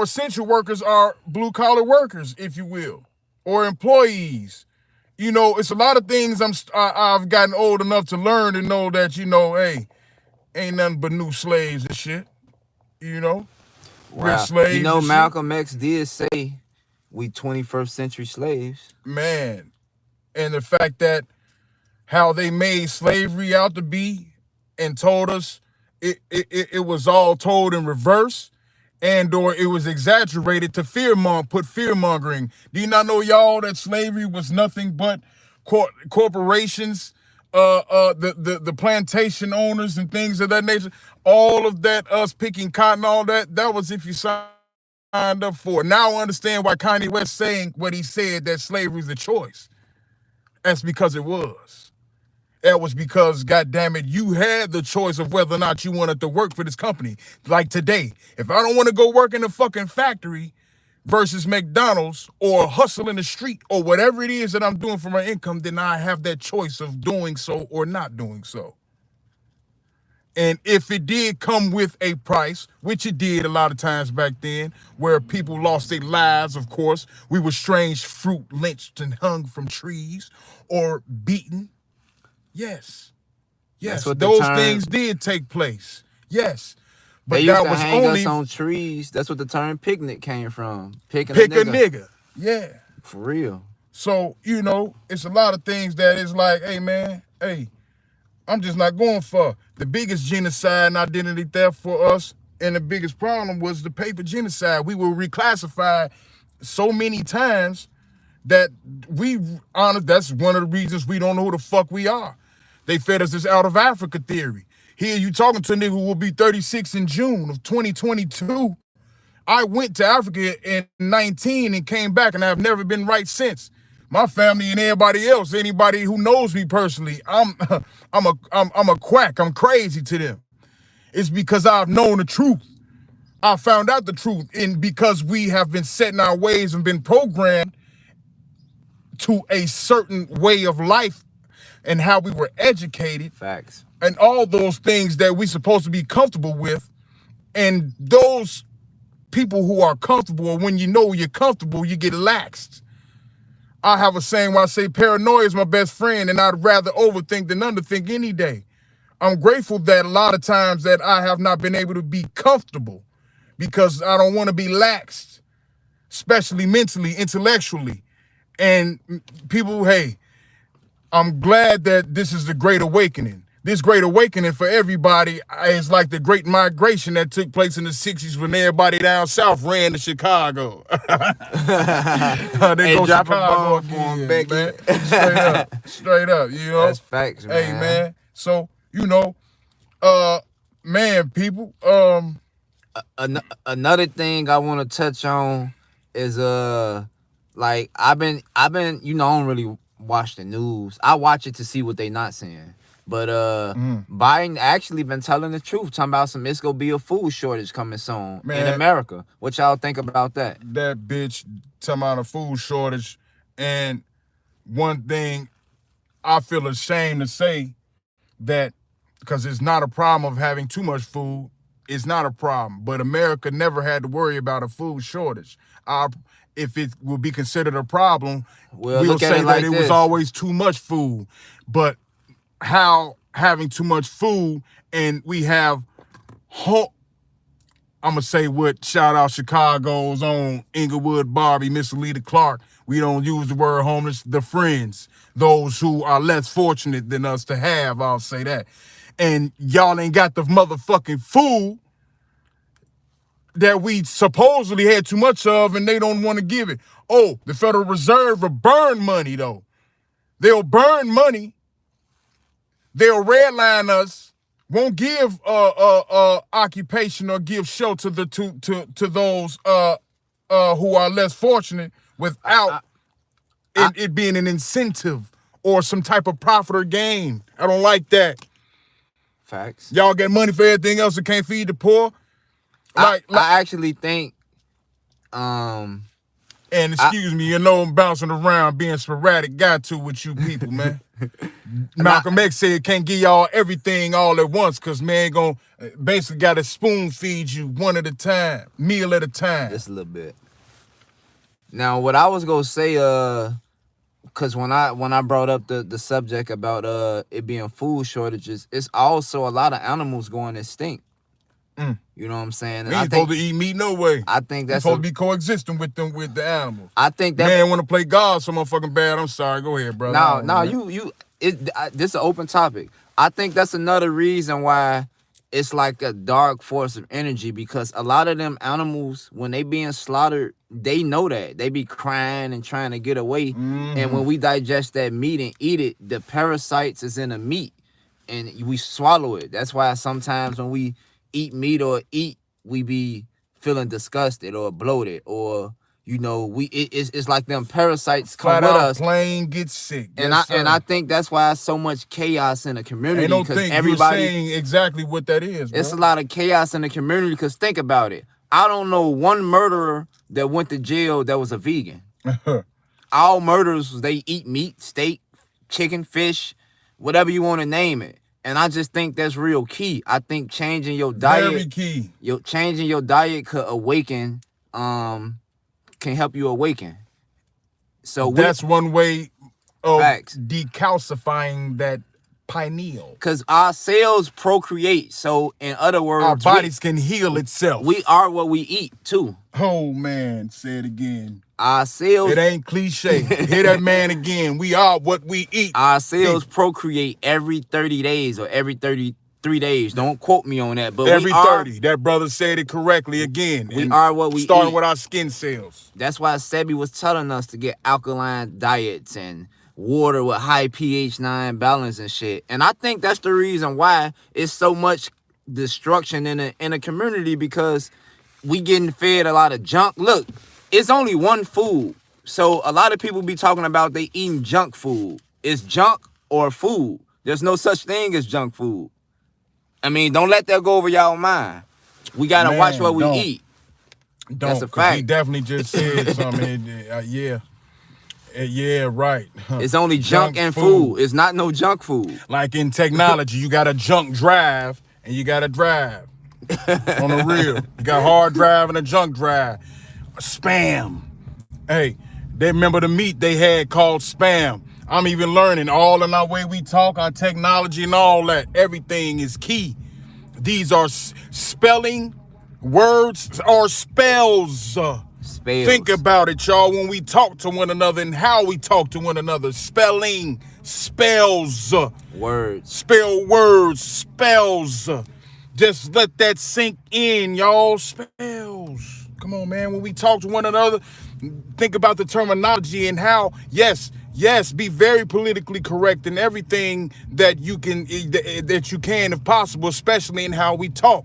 essential workers are blue collar workers, if you will, or employees. You know, it's a lot of things I've gotten old enough to learn to know that, you know, hey, ain't nothing but new slaves and shit. You know, wow. Slaves. You know, Malcolm X did say we 21st century slaves. Man, and the fact that how they made slavery out to be and told us it was all told in reverse and or it was exaggerated to put fear mongering. Do you not know, y'all, that slavery was nothing but corporations, the plantation owners and things of that nature? All of that, us picking cotton, all that was if you signed up for it. Now I understand why Kanye West saying what he said, that slavery is a choice. That's because it was. That was because, goddamn it, you had the choice of whether or not you wanted to work for this company. Like today, if I don't want to go work in a fucking factory versus McDonald's or hustle in the street or whatever it is that I'm doing for my income, then I have that choice of doing so or not doing so. And if it did come with a price, which it did a lot of times back then, where people lost their lives, of course, we were strange fruit lynched and hung from trees or beaten. Yes, those things did take place. Yes, but they used to hang us on trees. That's what the term picnic came from. Pick a nigga. Yeah, for real. So you know, it's a lot of things that is like, hey man, I'm just not going for the biggest genocide and identity theft for us. And the biggest problem was the paper genocide. We were reclassified so many times that that's one of the reasons we don't know who the fuck we are. They fed us this out of Africa theory. Here you talking to a nigga who will be 36 in June of 2022. I went to Africa in 19 and came back and I've never been right since. My family and everybody else, anybody who knows me personally, I'm a quack. I'm crazy to them. It's because I've known the truth. I found out the truth, and because we have been set in our ways and been programmed to a certain way of life and how we were educated. Facts. And all those things that we supposed to be comfortable with. And those people who are comfortable, when you know you're comfortable, you get laxed. I have a saying where I say paranoia is my best friend, and I'd rather overthink than underthink any day. I'm grateful that a lot of times that I have not been able to be comfortable because I don't want to be laxed, especially mentally, intellectually. And people, hey, I'm glad that this is the Great Awakening. This Great Awakening for everybody is like the Great Migration that took place in the 60s when everybody down south ran to Chicago. They Hey, go drop a Chicago bomb for 'em, again, Becky. man. Straight up, you know? That's facts, man. Hey, man. So, you know, man, people, Another thing I want to touch on is like I've been I don't really watch the news. I watch it to see what they not saying. But Biden actually been telling the truth, talking about it's gonna be a food shortage coming soon in America. What y'all think about that? That bitch talking about a food shortage. And one thing I feel ashamed to say that, because it's not a problem of having too much food, it's not a problem. But America never had to worry about a food shortage. If it will be considered a problem, we'll say that it was always too much food. But how having too much food, and we have, I'm gonna say what, shout out Chicago's own Inglewood Barbie, Miss Alita Clark. We don't use the word homeless, the friends, those who are less fortunate than us to have, I'll say that. And y'all ain't got the motherfucking food that we supposedly had too much of, and they don't want to give it. Oh, the Federal Reserve will burn money, though. They'll burn money. They'll redline us, won't give occupation or give shelter to those who are less fortunate without it being an incentive or some type of profit or gain. I don't like that. Facts. Y'all get money for everything else and can't feed the poor. I actually think and excuse me, I'm bouncing around being sporadic, got to with you people, man. Malcolm X said can't give y'all everything all at once, because man gonna basically got to spoon feed you one at a time, meal at a time. Just a little bit. Now, what I was gonna say, because when I brought up the subject about it being food shortages, it's also a lot of animals going extinct. You know what I'm saying? We ain't supposed to eat meat no way. I think that's supposed to be coexisting with the animals. I think that man want to play God so motherfucking bad. I'm sorry. Go ahead, brother. This is an open topic. I think that's another reason why it's like a dark force of energy, because a lot of them animals, when they being slaughtered, they know that. They be crying and trying to get away. And when we digest that meat and eat it, the parasites is in the meat and we swallow it. That's why sometimes when we eat meat we be feeling disgusted or bloated, or it's like them parasites come with us. Plane get sick. And I think that's why it's so much chaos in the community. I don't think you're saying exactly what that is, bro. It's a lot of chaos in the community, because think about it. I don't know one murderer that went to jail that was a vegan. All murderers, they eat meat, steak, chicken, fish, whatever you want to name it. And I just think that's real key. I think changing your diet, very key. Changing your diet could awaken, can help you awaken. So that's one way of facts. Decalcifying that pineal. Because our cells procreate. So in other words, our bodies can heal itself. We are what we eat too. Oh man, say it again. Our cells. It ain't cliche. Hear that man again. We are what we eat. Our cells procreate every 30 days or every 33 days. Don't quote me on that. But every 30. That brother said it correctly again. We are what we starting eat. with our skin cells. That's why Sebi was telling us to get alkaline diets and water with high pH 9 balance and shit. And I think that's the reason why it's so much destruction in a community, because we getting fed a lot of junk. Look, it's only one food So a lot of people be talking about they eating junk food. It's junk or food. There's no such thing as junk food. I mean, don't let that go over y'all mind. We gotta watch what we eat. That's a fact. He definitely just said something. Yeah, right. It's only junk and food. It's not no junk food. Like in technology, you got a junk drive and you got a drive. On the real. You got hard drive and a junk drive. Spam. Hey, they remember the meat they had called spam. I'm even learning all in our way we talk, our technology and all that. Everything is key. These are spelling words or spells. Think about it, y'all, when we talk to one another and how we talk to one another. Spelling, spells. Words. Spell words, spells. Just let that sink in, y'all. Spells. Come on, man. When we talk to one another, think about the terminology and how, yes, be very politically correct in everything that you can if possible, especially in how we talk.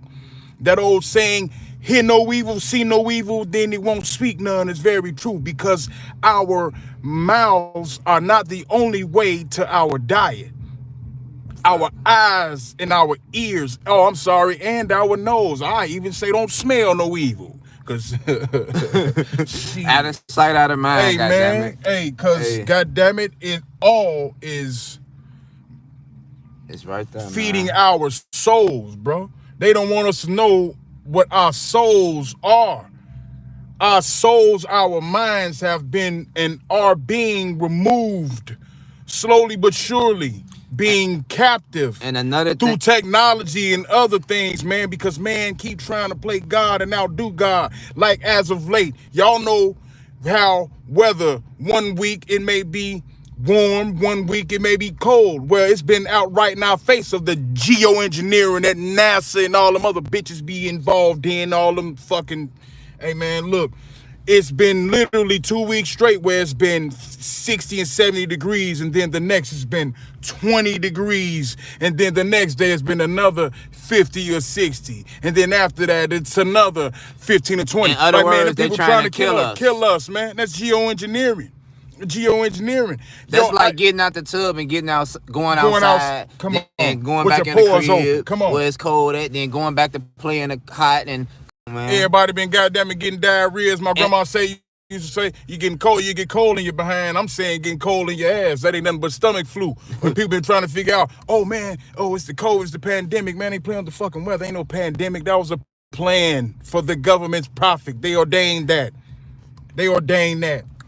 That old saying, hear no evil, see no evil, then he won't speak none, is very true, because our mouths are not the only way to our diet. Our eyes and our ears, and our nose. I even say don't smell no evil. Cause out of sight, out of mind. Hey, man. Hey, cause goddamn it, it all is it's right there. Feeding our souls, bro. They don't want us to know what our souls are. Our souls, our minds have been and are being removed slowly but surely, being captive and another through technology and other things, man, because man keep trying to play God and outdo God. Like as of late, y'all know how weather 1 week it may be warm, 1 week it may be cold. Well, it's been out right in our face of the geoengineering that NASA and all them other bitches be involved in, all them fucking, hey man, look, it's been literally 2 weeks straight where it's been 60 and 70 degrees, and then the next has been 20 degrees, and then the next day has been another 50 or 60, and then after that it's another 15 or 20. In other words, man, people trying to kill us, man. That's geoengineering. That's like getting out the tub and going outside, and going back in the crib where it's cold at, then going back to play in the hot, and man. Everybody been goddamn it getting diarrhea. As my grandma used to say, you getting cold, you get cold in your behind. I'm saying getting cold in your ass. That ain't nothing but stomach flu. When people been trying to figure out, it's the COVID, it's the pandemic, man. They playing with the fucking weather. Ain't no pandemic. That was a plan for the government's profit. They ordained that.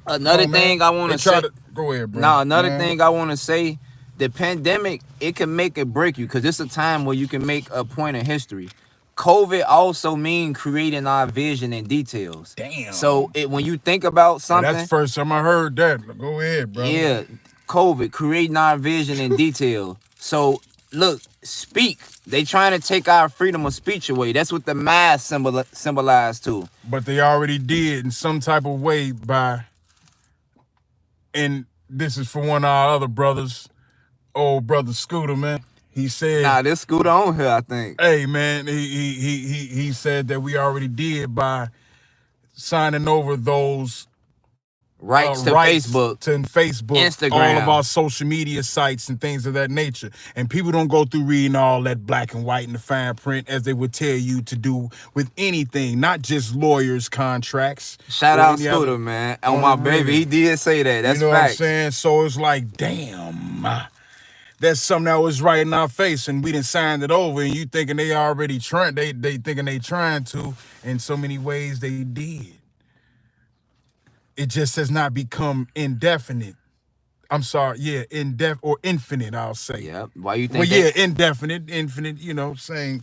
Another thing I want to say. Go ahead, bro. No, another thing I want to say, the pandemic, it can make or break you, because it's a time where you can make a point in history. COVID also mean creating our vision and details. Damn. So when you think about something, that's the first time I heard that. Go ahead, bro. Yeah, COVID creating our vision and detail. So look, speak. They trying to take our freedom of speech away. That's what the mask symbolized too. But they already did in some type of way and this is for one of our other brothers, old brother Scooter, man. He said, "Nah, this Scooter on here, I think." Hey, man, he said that we already did by signing over those rights to Facebook, Instagram, all of our social media sites and things of that nature. And people don't go through reading all that black and white and the fine print as they would tell you to do with anything, not just lawyers' contracts. Shout out Scooter, man. On my baby, he did say that. That's you know facts. What I'm saying? So it's like, damn. That's something that was right in our face, and we done signed it over, and you thinking they already trying, they thinking they trying to. In so many ways they did. It just has not become indefinite. I'm sorry, or infinite, I'll say. Yeah. Why you think? Well, yeah, indefinite, infinite, same.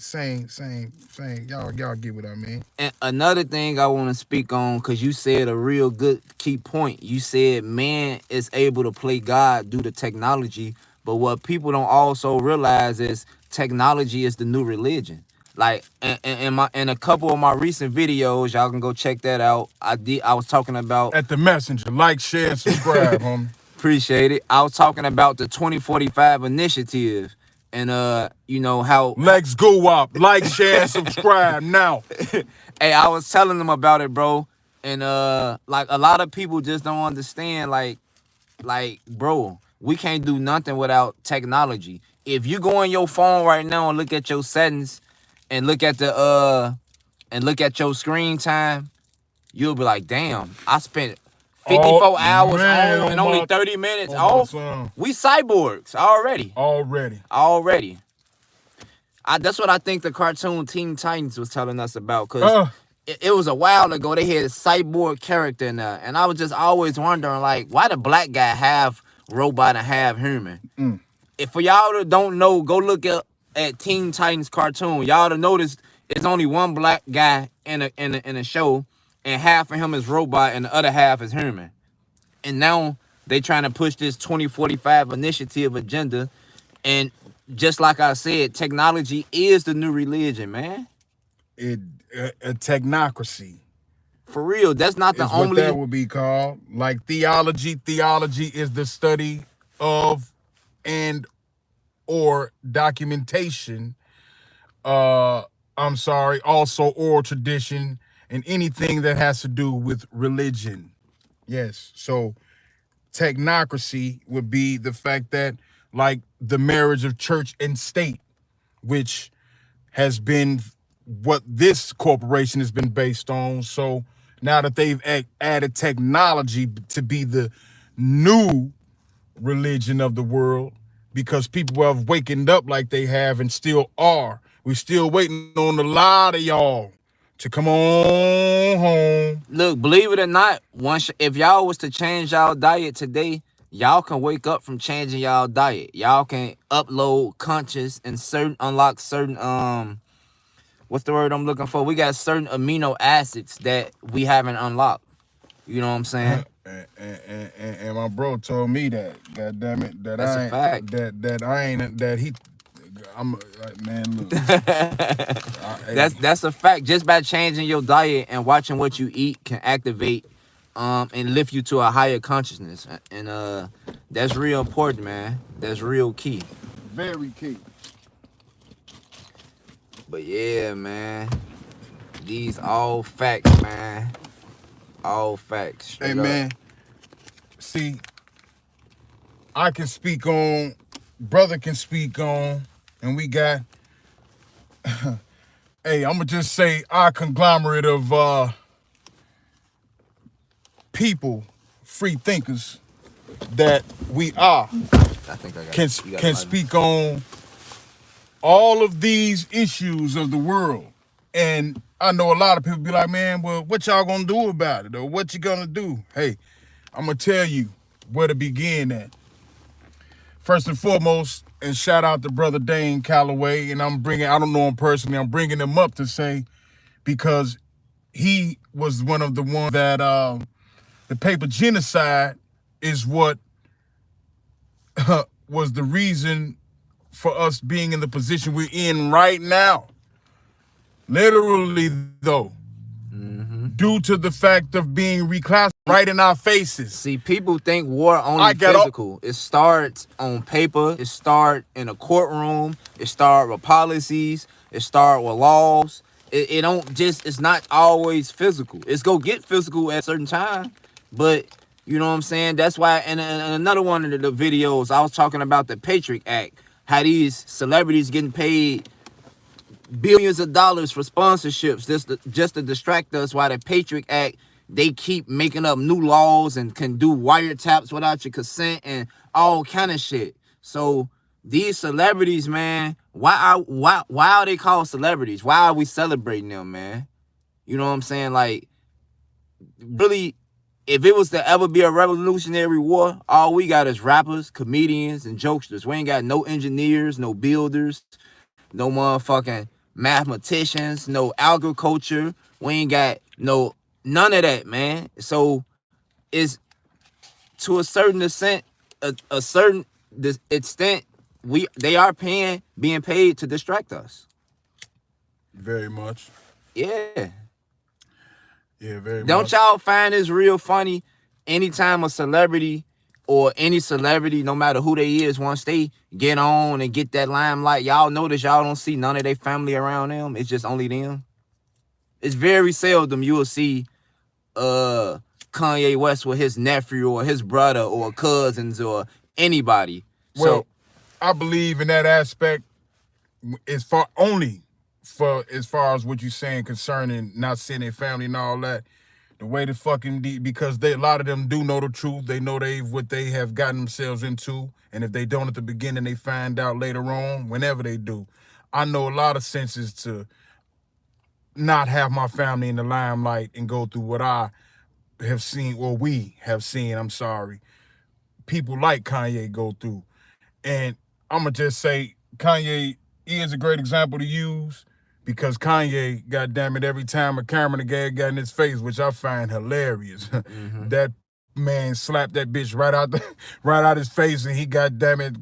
Y'all get what I mean. And another thing I want to speak on, because you said a real good key point. You said man is able to play God due to technology. But what people don't also realize is technology is the new religion. Like in a couple of my recent videos, y'all can go check that out. I was talking about at the Messenger. Like, share, and subscribe, homie. Appreciate it. I was talking about the 2045 initiative and how Lex go up. Like, share, and subscribe now. Hey, I was telling them about it, bro. And like a lot of people just don't understand, bro, we can't do nothing without technology. If you go on your phone right now and look at your settings and look at your screen time, you'll be like, damn, I spent 54 hours on and only 30 minutes off. We cyborgs already. That's what I think the cartoon Teen Titans was telling us about, because it was a while ago. They had a cyborg character in there, and I was just always wondering, like, why the black guy half robot and half human? If for y'all that don't know, go look at Teen Titans cartoon. Y'all to notice it's only one black guy in a show, and half of him is robot and the other half is human. And now they trying to push this 2045 initiative agenda, and just like I said, technology is the new religion, man. A technocracy. For real, that's not the only. What that would be called. Like theology. Theology is the study of and or documentation. Also oral tradition and anything that has to do with religion. Yes. So technocracy would be the fact that, like, the marriage of church and state, which has been what this corporation has been based on. So now that they've added technology to be the new religion of the world, because people have wakened up like they have and still are. We're still waiting on a lot of y'all to come on home. Look, believe it or not, if y'all was to change y'all diet today, y'all can wake up from changing y'all diet. Y'all can upload conscious and unlock certain what's the word I'm looking for? We got certain amino acids that we haven't unlocked. You know what I'm saying? And my bro told me that. God damn it, that's a fact. I'm man. Look, that's a fact. Just by changing your diet and watching what you eat can activate and lift you to a higher consciousness, and that's real important, man. That's real key. Very key. But yeah, man, these all facts, man. All facts. Hey, man. See, I can speak on, brother can speak on, and we got, hey, I'm going to just say our conglomerate of people, free thinkers that we are, can speak on all of these issues of the world. And I know a lot of people be like, man, well, what y'all gonna do about it? Or what you gonna do? Hey, I'm gonna tell you where to begin at. First and foremost, and shout out to brother Dane Calloway, and I don't know him personally, I'm bringing him up to say, because he was one of the ones that the paper genocide is what was the reason for us being in the position we're in right now. Literally, though, due to the fact of being reclassified right in our faces. See, people think war only physical. It starts on paper. It starts in a courtroom. It starts with policies. It starts with laws. It don't just, it's not always physical. It's go get physical at a certain time, but you know what I'm saying? That's why, and another one of the videos, I was talking about the Patriot Act, how these celebrities getting paid billions of dollars for sponsorships just to distract us, while the Patriot Act, they keep making up new laws and can do wiretaps without your consent and all kind of shit. So these celebrities, man, why are they called celebrities? Why are we celebrating them, man? You know what I'm saying? Like, really, if it was to ever be a revolutionary war, all we got is rappers, comedians, and jokesters. We ain't got no engineers, no builders, no motherfucking mathematicians, no agriculture. We ain't got none of that, man. So it's to a certain extent, they are being paid to distract us. Very much. Yeah. Yeah, very much. Don't y'all find this real funny? Anytime a celebrity or any celebrity, no matter who they is, once they get on and get that limelight, y'all notice y'all don't see none of their family around them. It's just only them. It's very seldom you will see Kanye West with his nephew or his brother or cousins or anybody. Well, So I believe in that aspect as far as what you're saying concerning not seeing their family and all that. The way the fucking because a lot of them do know the truth. They know what they have gotten themselves into, and if they don't at the beginning, they find out later on. Whenever they do, I know a lot of senses to not have my family in the limelight and go through what I have seen, or we have seen. I'm sorry, people like Kanye go through. And I'm going to just say Kanye is a great example to use because Kanye, goddamn it, every time a camera got in his face, which I find hilarious, that man slapped that bitch right out his face, and he goddamn it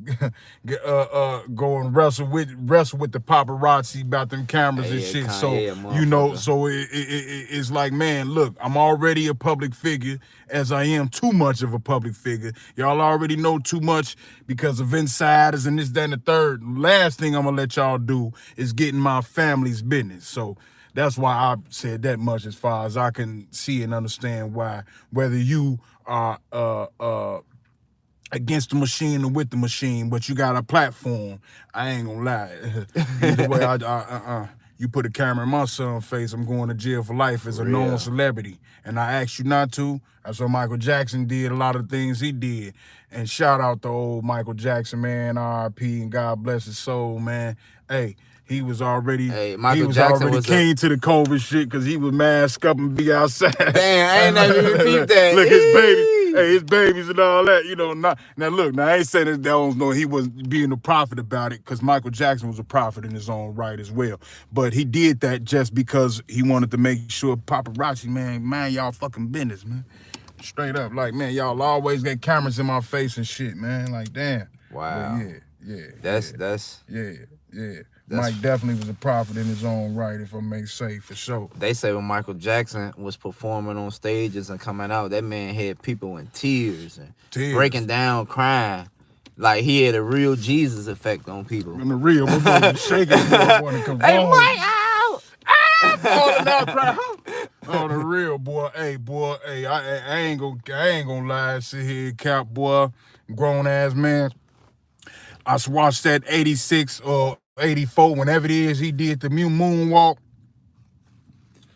go and wrestle with the paparazzi about them cameras and shit. Kanye, So it's like, man, look, I'm already a public figure, as I am too much of a public figure. Y'all already know too much because of insiders and this, that, and the third. Last thing I'm gonna let y'all do is get in my family's business. So that's why I said that much, as far as I can see and understand why, whether you are against the machine or with the machine, but you got a platform, I ain't gonna lie. Either way, you put a camera in my son's face, I'm going to jail for life as a known celebrity. And I asked you not to. That's what Michael Jackson did, a lot of things he did. And shout out to old Michael Jackson, man, R.I.P. and God bless his soul, man. Hey, he was already king to the COVID shit because he was masked up and be outside. Damn, I ain't never even peeped that. Look, his baby, his babies and all that, now I ain't saying that he wasn't being a prophet about it, because Michael Jackson was a prophet in his own right as well. But he did that just because he wanted to make sure paparazzi, man, mind y'all fucking business, man. Straight up, like, man, y'all always got cameras in my face and shit, man. Like, damn. Wow. Yeah. Mike definitely was a prophet in his own right, if I may say, for sure. They say when Michael Jackson was performing on stages and coming out, that man had people in tears and breaking down, crying. Like he had a real Jesus effect on people. And the real, my boy was shaking. Hey, Mike, ow! Falling out, crying. Oh, the real boy. Hey, I ain't gonna lie, sit here, cap, boy, grown ass man. I watched that 86 or 84, whenever it is, he did the moonwalk.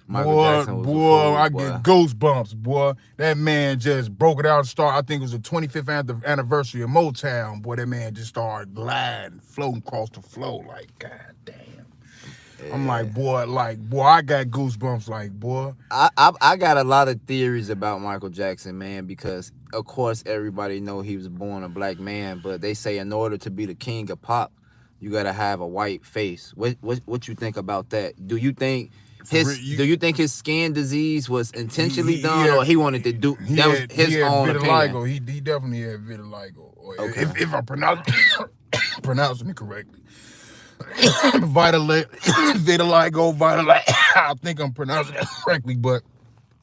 Boy, I get goosebumps, boy. That man just broke it out and started. I think it was the 25th anniversary of Motown. Boy, that man just started gliding, floating across the floor, like, God damn. Yeah. I'm like, boy, I got goosebumps, like, boy. I got a lot of theories about Michael Jackson, man, because of course everybody know he was born a black man, but they say in order to be the king of pop, you gotta have a white face. What you think about that? Do you think his skin disease was intentionally done, or he wanted to do that was his own opinion? He definitely had vitiligo. Okay. If I'm pronouncing it correctly. Vitiligo. I think I'm pronouncing it correctly, but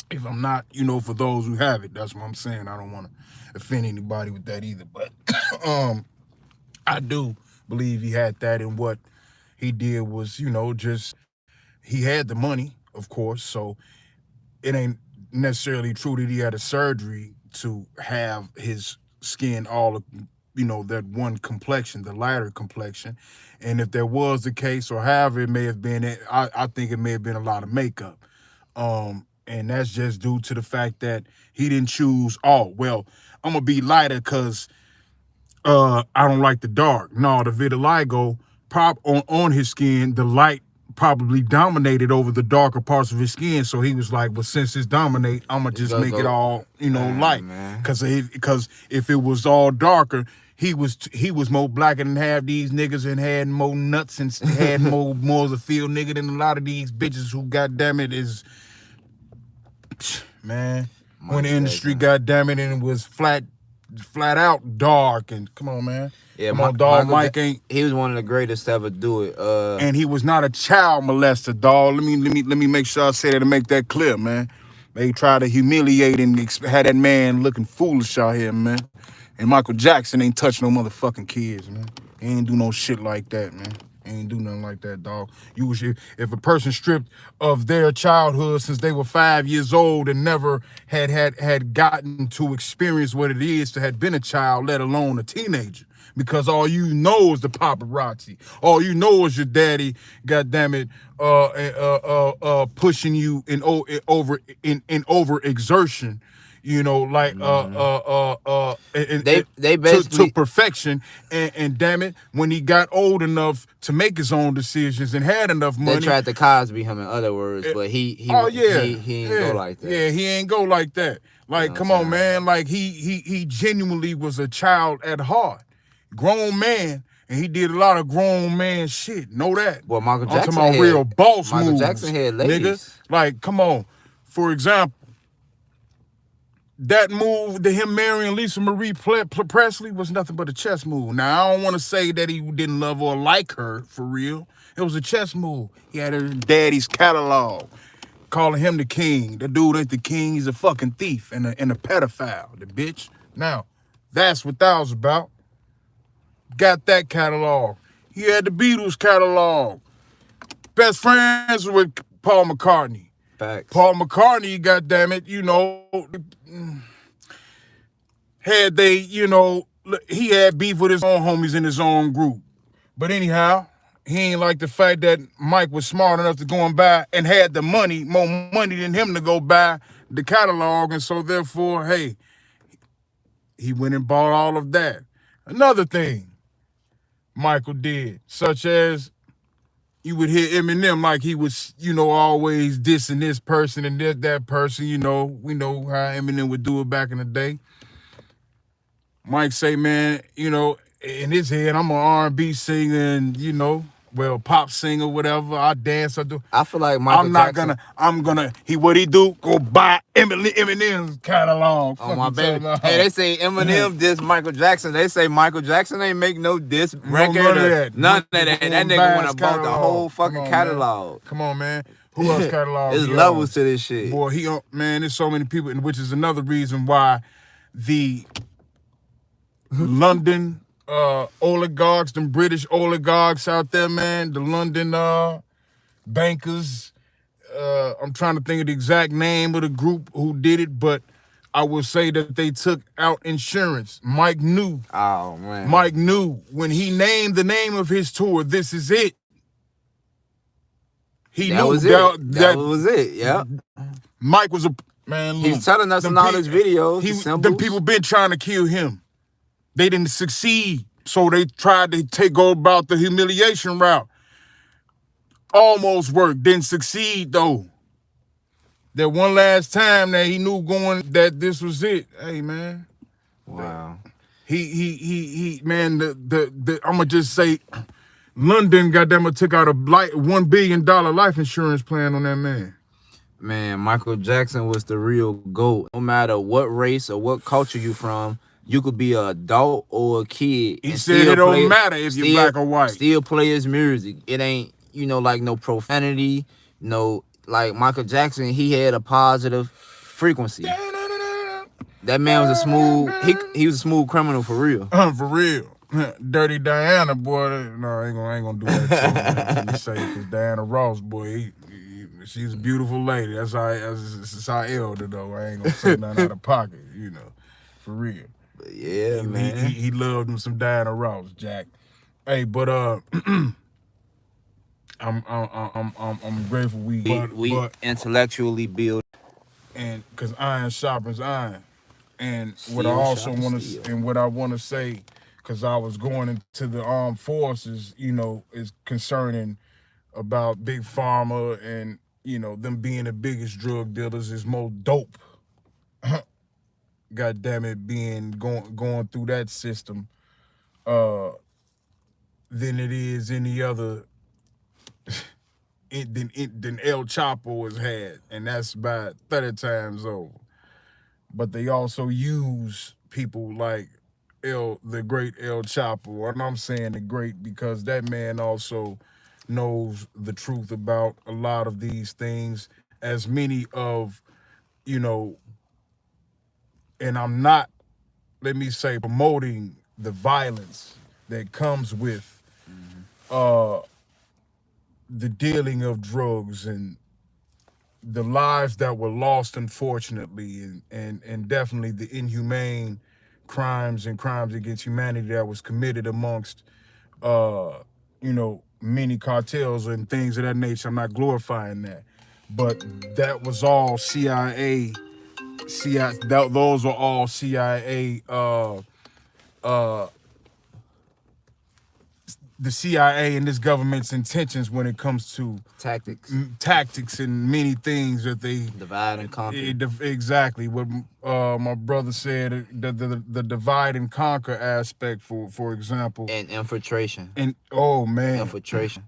if I'm not, for those who have it, that's what I'm saying. I don't want to offend anybody with that either. But I do believe he had that, and what he did was, just he had the money, of course, so it ain't necessarily true that he had a surgery to have his skin all, that one complexion, the lighter complexion. And if there was the case, or however it may have been, I think it may have been a lot of makeup. And that's just due to the fact that he didn't choose, I'm going to be lighter because I don't like the dark. No, the vitiligo, on his skin, the light probably dominated over the darker parts of his skin. So he was like, well, since it's dominate, I'm going to just make it all, light. Because if it was all darker, he was more blacker than half these niggas and had more nuts and had more of a field nigga than a lot of these bitches who, goddamn it, is, man, when the industry, goddamn it, and it was flat out dark. And come on, man. Yeah, come on, dog. Mike ain't. He was one of the greatest to ever do it. And he was not a child molester, dog. Let me make sure I say that to make that clear, man. They try to humiliate and had that man looking foolish out here, man. And Michael Jackson ain't touch no motherfucking kids, man. He ain't do no shit like that, man. He ain't do nothing like that, dog. You was if a person stripped of their childhood since they were 5 years old and never had gotten to experience what it is to have been a child, let alone a teenager. Because all you know is the paparazzi. All you know is your daddy, goddamn it, pushing you in over exertion. You know, like they basically to perfection, and damn it, when he got old enough to make his own decisions and had enough money, they tried to Cosby him in other words, but he ain't go like that. Yeah, he ain't go like that. Like, You know come on, man. Like he genuinely was a child at heart, grown man. And he did a lot of grown man shit. Know that. Well, Michael I'm Jackson talking about real boss Michael moves. Jackson had ladies. Nigga. Like, come on. For example, that move to him marrying Lisa Marie Presley was nothing but a chess move. Now, I don't want to say that he didn't love or like her, for real. It was a chess move. He had her daddy's catalog, calling him the king. The dude ain't the king. He's a fucking thief and a pedophile, the bitch. Now, that's what that was about. Got that catalog. He had the Beatles catalog. Best friends with Paul McCartney. Facts. Paul McCartney, goddammit, you know, had they, you know, he had beef with his own homies in his own group. But anyhow, he ain't like the fact that Mike was smart enough to go and buy and had the money, more money than him to go buy the catalog. And so therefore, hey, he went and bought all of that. Another thing Michael did, such as you would hear Eminem like he was, you know, always dissing this person and that person, you know. We know how Eminem would do it back in the day. Mike say, man, you know, in his head, I'm an R&B singer and, you know, well, pop singer, whatever. I dance, I do. I feel like Michael Jackson. What he do? Go buy Eminem's catalog. Oh, my baby. Hey, they say Eminem diss Michael Jackson. They say Michael Jackson ain't make no diss record. None of that. None of that. That nigga went and bought the whole fucking catalog. Come on, man. Who else catalog? There's levels to this shit. Boy, man, there's so many people, which is another reason why the London oligarchs, them British oligarchs out there, man, the London bankers, I'm trying to think of the exact name of the group who did it, but I will say that they took out insurance. Mike knew. Oh, man. Mike knew when he named the name of his tour, This Is It. That was it. Yeah. Mike was a man. He's telling us in all his videos. Them people been trying to kill him. They didn't succeed, so they tried to go about the humiliation route. Almost worked, didn't succeed though. That one last time that he knew that this was it. Hey, man. Wow. He man, I'ma just say, London goddamn took out a $1 billion life insurance plan on that man. Man, Michael Jackson was the real GOAT. No matter what race or what culture you from, you could be an adult or a kid. He said it don't matter if you're black or white. Still play his music. It ain't, you know, like no profanity, no, like Michael Jackson, he had a positive frequency. That man was a smooth, he was a smooth criminal for real. For real. Dirty Diana, boy. No, I ain't gonna do that to you. Say, because Diana Ross, boy, she's a beautiful lady. That's our elder, though. I ain't gonna say nothing out of pocket, you know, for real. Yeah, man. He loved him some Diana Ross, Jack. Hey, but I'm grateful we intellectually build, and because iron sharpens iron. And what I also want to, and what I want to say, because I was going into the armed forces, you know, is concerning about Big Pharma and, you know, them being the biggest drug dealers is more dope. God damn it, going through that system than it is any other than El Chapo has had, and that's about 30 times over. But they also use people like the great El Chapo, and I'm saying the great because that man also knows the truth about a lot of these things, as many of, you know, and I'm not, let me say, promoting the violence that comes with the dealing of drugs and the lives that were lost, unfortunately, and definitely the inhumane crimes and crimes against humanity that was committed amongst, many cartels and things of that nature. I'm not glorifying that, but that was all CIA. Those were all CIA. The CIA and this government's intentions when it comes to tactics and many things that they divide and conquer. Exactly what my brother said. The divide and conquer aspect, for example, and infiltration. And oh man, infiltration.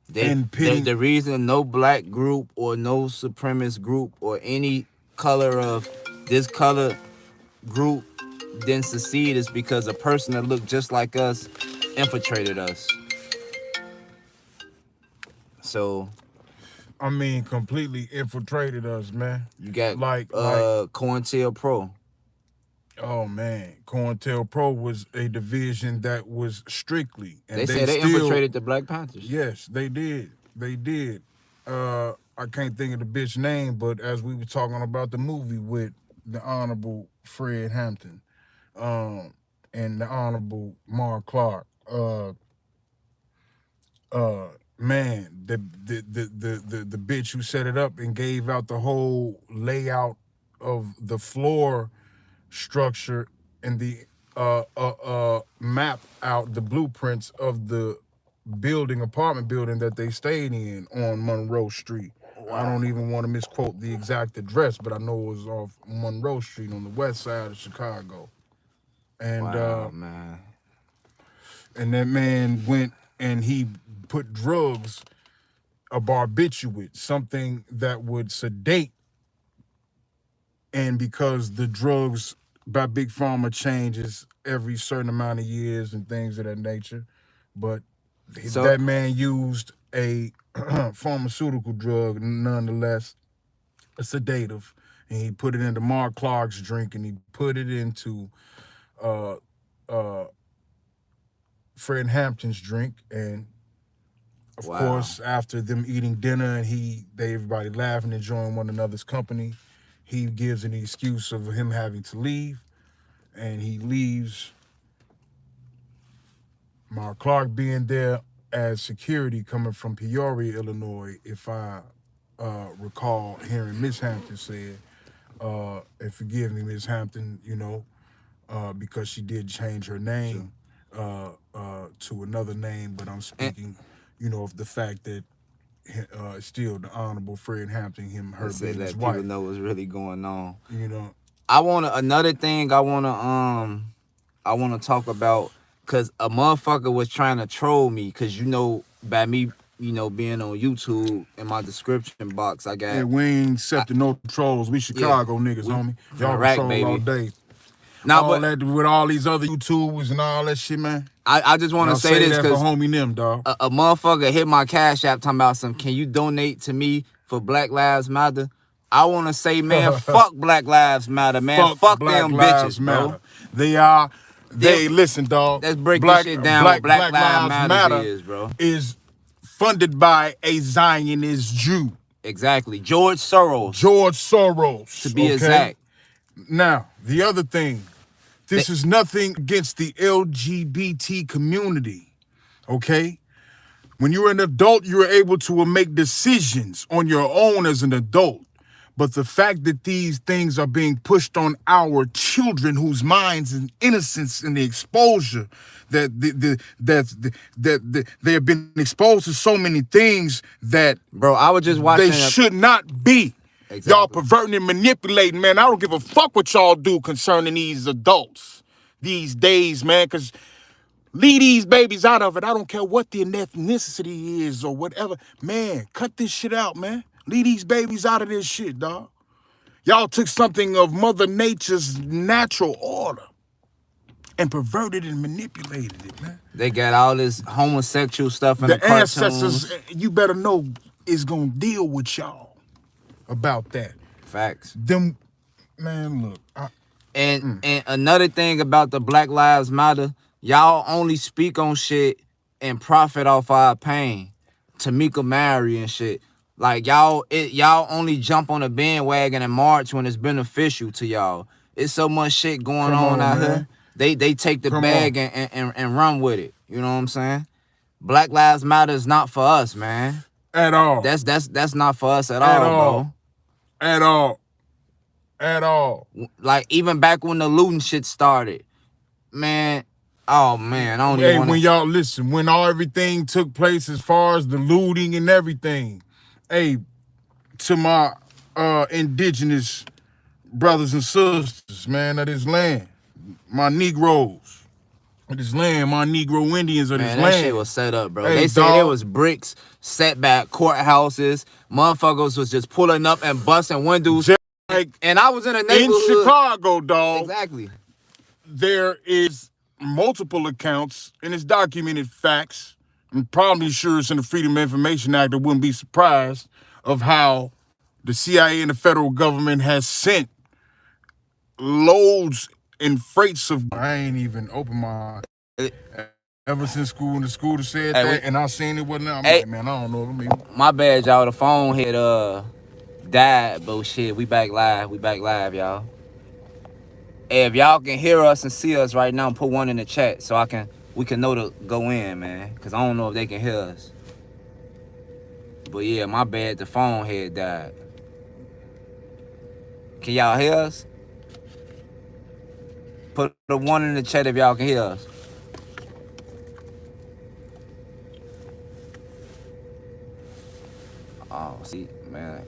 The reason no black group or no supremacist group or any color of this color group didn't succeed is because a person that looked just like us infiltrated us. So, I mean, completely infiltrated us, man. You got like COINTELPRO. Oh man, COINTELPRO was a division that was strictly, and they said they infiltrated the Black Panthers. Yes, they did. They did. I can't think of the bitch name, but as we were talking about the movie with the Honorable Fred Hampton, and the Honorable Mark Clark, man, the bitch who set it up and gave out the whole layout of the floor structure and the map out the blueprints of the apartment building that they stayed in on Monroe Street. Wow. I don't even want to misquote the exact address, but I know it was off Monroe Street on the west side of Chicago. And man. And that man went and he put drugs, a barbiturate, something that would sedate. And because the drugs by Big Pharma changes every certain amount of years and things of that nature, but that man used a pharmaceutical drug, nonetheless, a sedative, and he put it into Mark Clark's drink, and he put it into Fred Hampton's drink, and of course, after them eating dinner and everybody laughing, enjoying one another's company, he gives an excuse of him having to leave, and he leaves. Mark Clark being there as security coming from Peoria, Illinois, if I recall hearing Miss Hampton say it, and forgive me, Miss Hampton, because she did change her name to another name, but I'm speaking, of the fact that still the Honorable Fred Hampton, her being his wife. People know what's really going on. Another thing I wanna talk about, cause a motherfucker was trying to troll me, cause by me, being on YouTube, in my description box, I got. Yeah, we ain't accepting no trolls. We Chicago niggas, homie. Y'all troll baby. All day. That with all these other YouTubers and all that shit, man. I just want to say this because homie them, dog. A motherfucker hit my Cash App talking about can you donate to me for Black Lives Matter? I want to say, man, fuck Black Lives Matter, man. Fuck them bitches, bro. Listen, dog. Let's break this shit down. Black Lives Matter is, bro. Is funded by a Zionist Jew. Exactly. George Soros. To be exact. Now, the other thing. This is nothing against the LGBT community, okay? When you're an adult, you're able to make decisions on your own as an adult. But the fact that these things are being pushed on our children, whose minds and innocence and the exposure that they have been exposed to so many things that, bro, I was just watching. They should not be. Exactly. Y'all perverting and manipulating, man. I don't give a fuck what y'all do concerning these adults these days, man, because leave these babies out of it. I don't care what the ethnicity is or whatever. Man, cut this shit out, man. Leave these babies out of this shit, dog. Y'all took something of Mother Nature's natural order and perverted and manipulated it, man. They got all this homosexual stuff in the cartoons. Ancestors, you better know, is going to deal with y'all about that. Facts. Them, man, look. And another thing about the Black Lives Matter, y'all only speak on shit and profit off our pain. Tamika Mary and shit. Like y'all only jump on a bandwagon in March when it's beneficial to y'all. It's so much shit going on out man. here. They take the bag and run with it. You know what I'm saying? Black Lives Matter is not for us, man. At all. That's not for us at all, bro. At all. Like even back when the looting shit started, man. Oh man, I don't even wanna... when y'all listen, when everything took place as far as the looting and everything, hey, to my indigenous brothers and sisters, man, of this land, my Negroes of this land, my Negro Indians of this land. That shit was set up, bro. Hey, they said there was bricks set back courthouses. Motherfuckers was just pulling up and busting windows. And I was in a neighborhood in Chicago, dog. Exactly. There is multiple accounts, and it's documented facts. I'm probably sure it's in the Freedom of Information Act. I wouldn't be surprised of how the CIA and the federal government has sent loads and freights of... I ain't even opened my... Ever since school, and the school that said that, and I seen it wasn't... I'm like, man, I don't know what I mean. My bad, y'all. The phone had died, but shit, we back live. We back live, y'all. Hey, if y'all can hear us and see us right now, put one in the chat so we can know to go in, man. Cause I don't know if they can hear us. But yeah, my bad, the phone had died. Can y'all hear us? Put the one in the chat if y'all can hear us. Oh, see, man.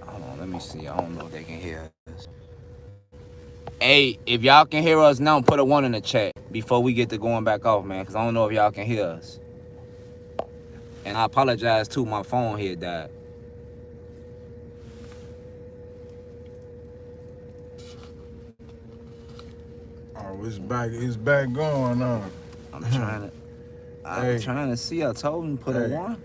Hold on, let me see. I don't know if they can hear us. Hey, if y'all can hear us now, put a one in the chat before we get to going back off, man, because I don't know if y'all can hear us. And I apologize, too. My phone here died. Oh, it's back going on. I'm trying to see. I told him to put a one.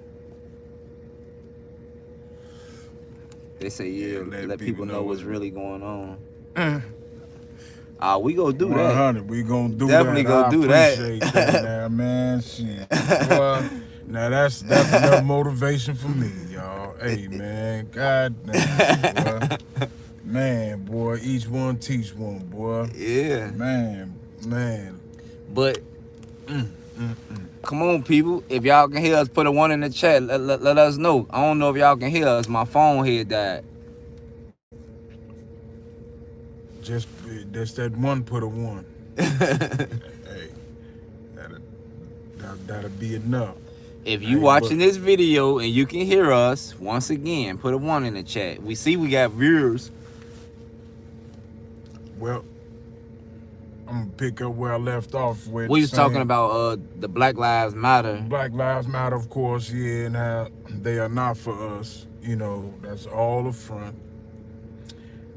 They say, yeah, let people know what's really going on. We gonna do 100, that. We gonna do definitely that. Gonna do that. Appreciate that now, man. Shit. Well, now that's enough motivation for me, y'all. Hey, man. God damn, boy. Man, boy. Each one teach one, boy. Yeah. Man. But come on, people. If y'all can hear us, put a one in the chat. Let us know. I don't know if y'all can hear us. My phone here died. Just that one, put a one. Hey, that'll be enough. If you watching this video and you can hear us, once again, put a one in the chat. We see we got viewers. Well, I'm gonna pick up where I left off with. We was talking about the Black Lives Matter. Black Lives Matter, of course, yeah, and how they are not for us. You know, that's all a front.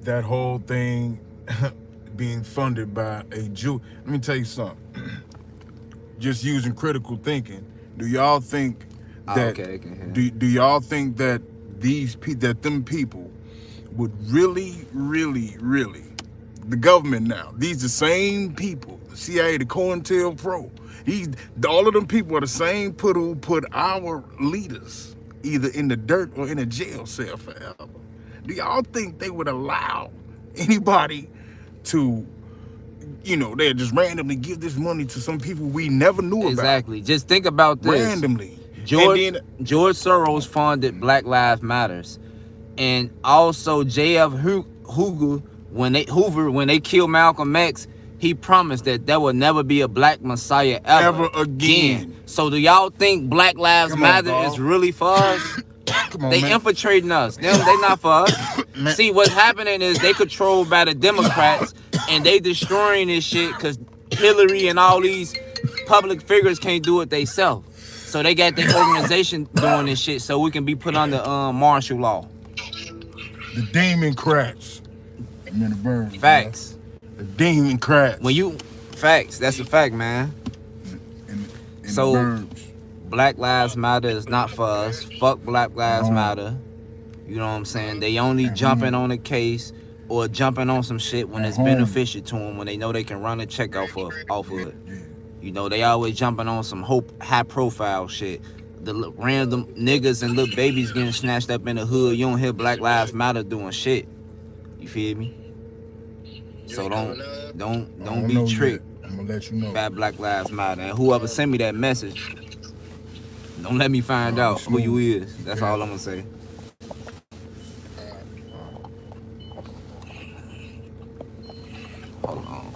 That whole thing being funded by a Jew. Let me tell you something. Just using critical thinking. Do y'all think that? Do y'all think that them people would really, the government now? These the same people, the CIA, the COINTELPRO. All of them people are the same who put our leaders either in the dirt or in a jail cell forever. Do y'all think they would allow anybody to, they just randomly give this money to some people we never knew about? Exactly. Just think about this. Randomly. George Soros funded Black Lives Matters. And also J.F. Hoover, when they killed Malcolm X, he promised that there will never be a black messiah ever again. So do y'all think Black Lives Matter is really for us? They infiltrating us. They not for us. See, what's happening is they controlled by the Democrats and they destroying this shit because Hillary and all these public figures can't do it themselves. So they got their organization doing this shit so we can be put under martial law. The Democrats. I'm in the bird. Facts. The Democrats. Facts. That's a fact, man. In so the Black Lives Matter is not for us. Fuck Black Lives Matter. You know what I'm saying? They only jumping on a case or jumping on some shit when it's beneficial to them, when they know they can run a check off of it. You know, they always jumping on some high profile shit. random niggas and little babies getting snatched up in the hood. You don't hear Black Lives Matter doing shit. You feel me? So don't be tricked. I'm gonna let you know. By Black Lives Matter. And whoever sent me that message, don't let me find out who you is. That's all I'm gonna say. Hold on.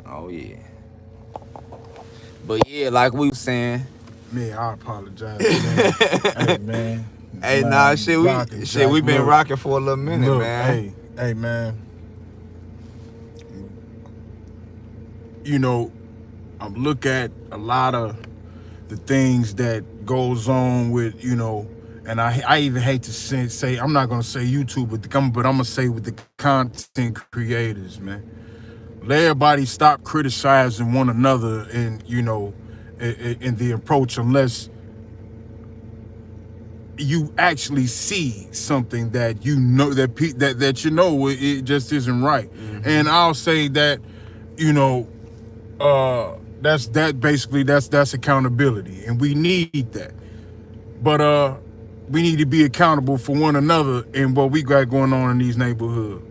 Oh yeah. But yeah, like we was saying. Man, I apologize, man. Hey, man. Hey, nah, we been rocking for a little minute, man. Hey, man. You know, I look at a lot of the things that goes on with, you know, and I even hate to say I'm not gonna say YouTube, but I'm gonna say with the content creators, man. Let everybody stop criticizing one another and, you know, in the approach, unless you actually see something that you know that you know it just isn't right. Mm-hmm. And I'll say that, you know, that's accountability, and we need that. But we need to be accountable for one another and what we got going on in these neighborhoods.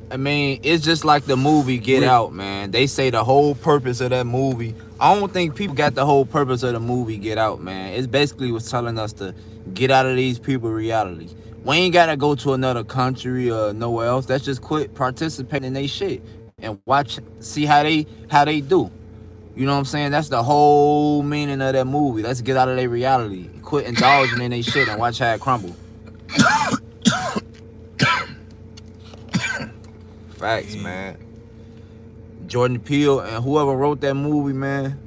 I mean, it's just like the movie Get Out, man. They say the whole purpose of that movie. I don't think people got the whole purpose of the movie Get Out, man. It's basically was telling us to get out of these people's reality. We ain't gotta go to another country or nowhere else. Let's just quit participating in they shit and see how they do. You know what I'm saying? That's the whole meaning of that movie. Let's get out of their reality. Quit indulging in they shit and watch how it crumble. Facts, man. Jordan Peele and whoever wrote that movie, man,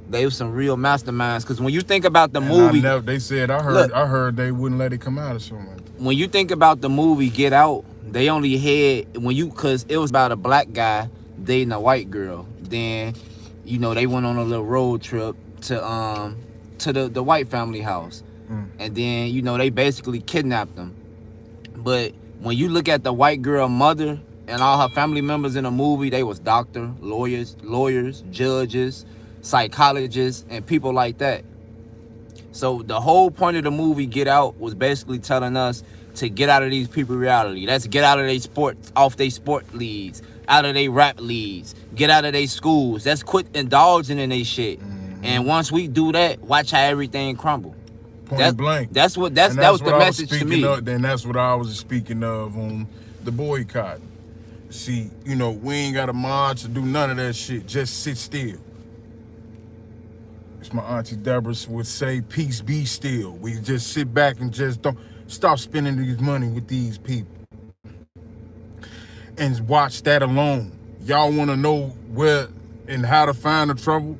they were some real masterminds. Because when you think about the movie, they said I heard they wouldn't let it come out or something. When you think about the movie Get Out, they only had because it was about a black guy dating a white girl. Then, you know, they went on a little road trip to the white family house, and then, you know, they basically kidnapped them. But when you look at the white girl mother and all her family members in the movie, they was doctors, lawyers, judges, psychologists, and people like that. So the whole point of the movie Get Out was basically telling us to get out of these people's reality. Let's get out of their off their sport leagues, out of their rap leagues, get out of their schools. Let's quit indulging in their shit. Mm-hmm. And once we do that, watch how everything crumble. Point blank. That was the message to me. Then that's what I was speaking of on the boycott. See, you know, we ain't got a march to do none of that shit. Just sit still. As my auntie Deborah would say, peace be still. We just sit back and just don't stop spending these money with these people. And watch that alone. Y'all want to know where and how to find the trouble?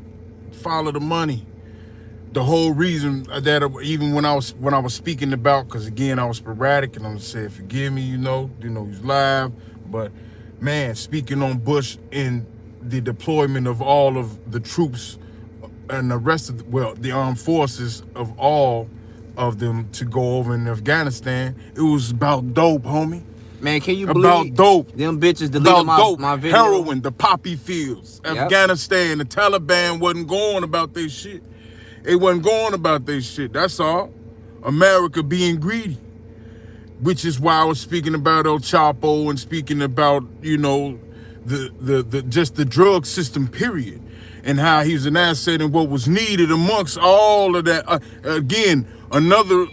Follow the money. The whole reason that even when I was speaking about, because again I was sporadic and I said forgive me, you know he's live, but man, speaking on Bush and the deployment of all of the troops and the rest of the armed forces of all of them to go over in Afghanistan, it was about dope, homie. Man, can you believe about dope? Them bitches deleted my video. Heroin, the poppy fields, Afghanistan, the Taliban wasn't going about their shit. They wasn't going about their shit. That's all. America being greedy, which is why I was speaking about El Chapo and speaking about, you know, the just the drug system, period, and how he's an asset and what was needed amongst all of that. Again, another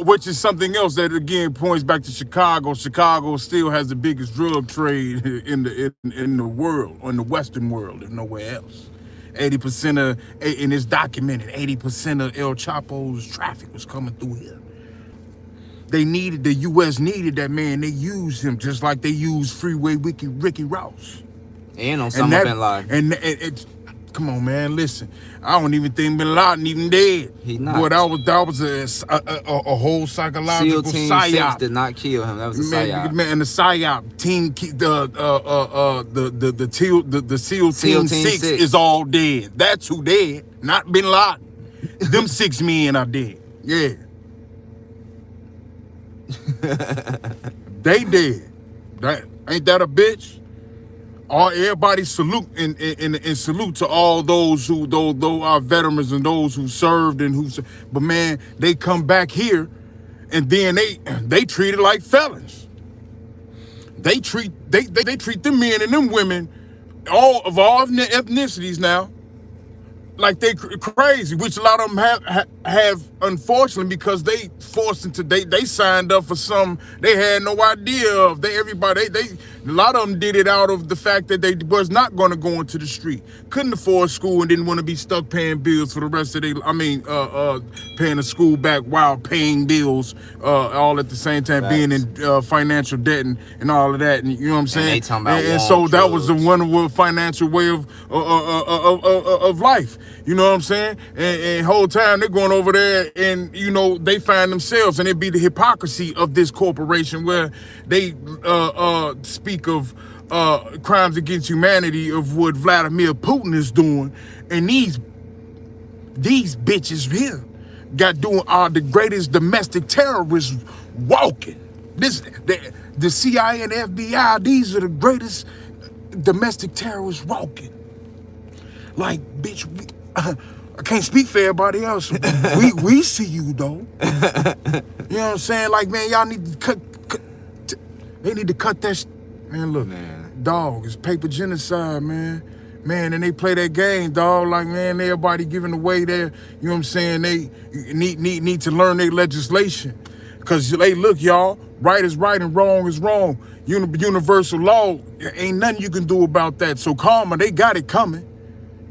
which is something else that again points back to Chicago. Chicago still has the biggest drug trade in the world, or in the Western world, if nowhere else. 80% of, and it's documented, 80% of El Chapo's traffic was coming through here. The U.S. needed that man. They used him just like they used Freeway Ricky Ross. And Osama bin Laden. And it's, come on, man, listen. I don't even think Bin Laden even dead. He not. Boy, that was a whole psychological SEAL Team psyop. 6 did not kill him. That was a psyop. Man, and the psyop team, the SEAL Team 6 is all dead. That's who dead, not Bin Laden. Them 6 men are dead. Yeah. They dead. That ain't that a bitch? All everybody salute and salute to all those who those are veterans and those who served and but man, they come back here and then they treat it like felons. They treat them men and them women, all ethnicities now, like they crazy, which a lot of them have unfortunately, because they forced into they signed up for some they had no idea of. Everybody a lot of them did it out of the fact that they was not going to go into the street, couldn't afford school, and didn't want to be stuck paying bills for the rest of their paying the school back while paying bills all at the same time. Facts. Being in financial debt and all of that, and you know what I'm saying. And so that was a wonderful financial way of life. You know what I'm saying? And whole time they're going over there and, you know, they find themselves, and it be the hypocrisy of this corporation where they speak of crimes against humanity of what Vladimir Putin is doing. And these bitches here are the greatest domestic terrorists walking. The CIA and FBI, these are the greatest domestic terrorists walking. Like, bitch, I can't speak for everybody else. we see you though. You know what I'm saying? Like, man, y'all need to cut they need to cut that man. Look, man, dog, it's paper genocide, man. Man, and they play that game, dog. Like, man, everybody giving away their, you know what I'm saying? They need to learn their legislation. Cause hey, look, y'all, right is right and wrong is wrong. Universal law, ain't nothing you can do about that. So karma, they got it coming.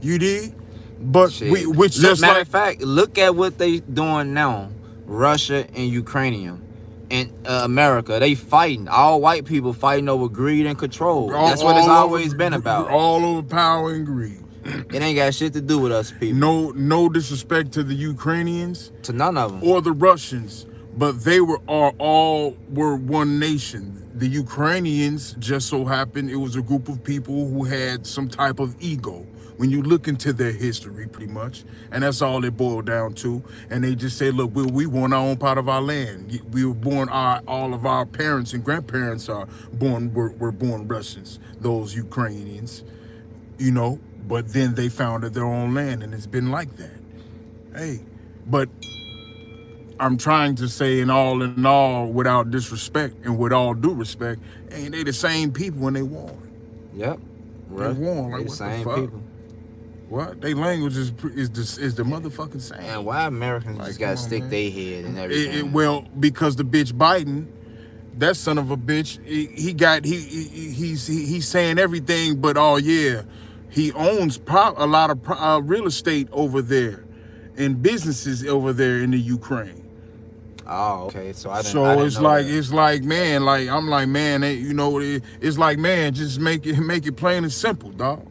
You did? But which just matter of fact, look at what they doing now. Russia and Ukrainian and America, they fighting. All white people fighting over greed and control. That's what it's always been about. All over power and greed. It ain't got shit to do with us people. No disrespect to the Ukrainians. To none of them. Or the Russians. But they all were one nation. The Ukrainians, just so happened, it was a group of people who had some type of ego. When you look into their history, pretty much, and that's all it boiled down to. And they just said, look, we want our own part of our land. We were born, all of our parents and grandparents were born Russians, those Ukrainians, you know, but then they founded their own land, and it's been like that. Hey, but I'm trying to say in all, without disrespect and with all due respect, ain't they the same people when they won? Yep. Right. They won, like, what the fuck? People. What? They language is the motherfucking same. And why Americans like, just gotta stick their head and everything? Well, because the bitch Biden, that son of a bitch, he's saying everything, but oh yeah, he owns a lot of real estate over there, and businesses over there in the Ukraine. Oh, okay. So I didn't. So I didn't it's know like that. it's like man, like I'm like man, you know, it's like man, just make it plain and simple, dog.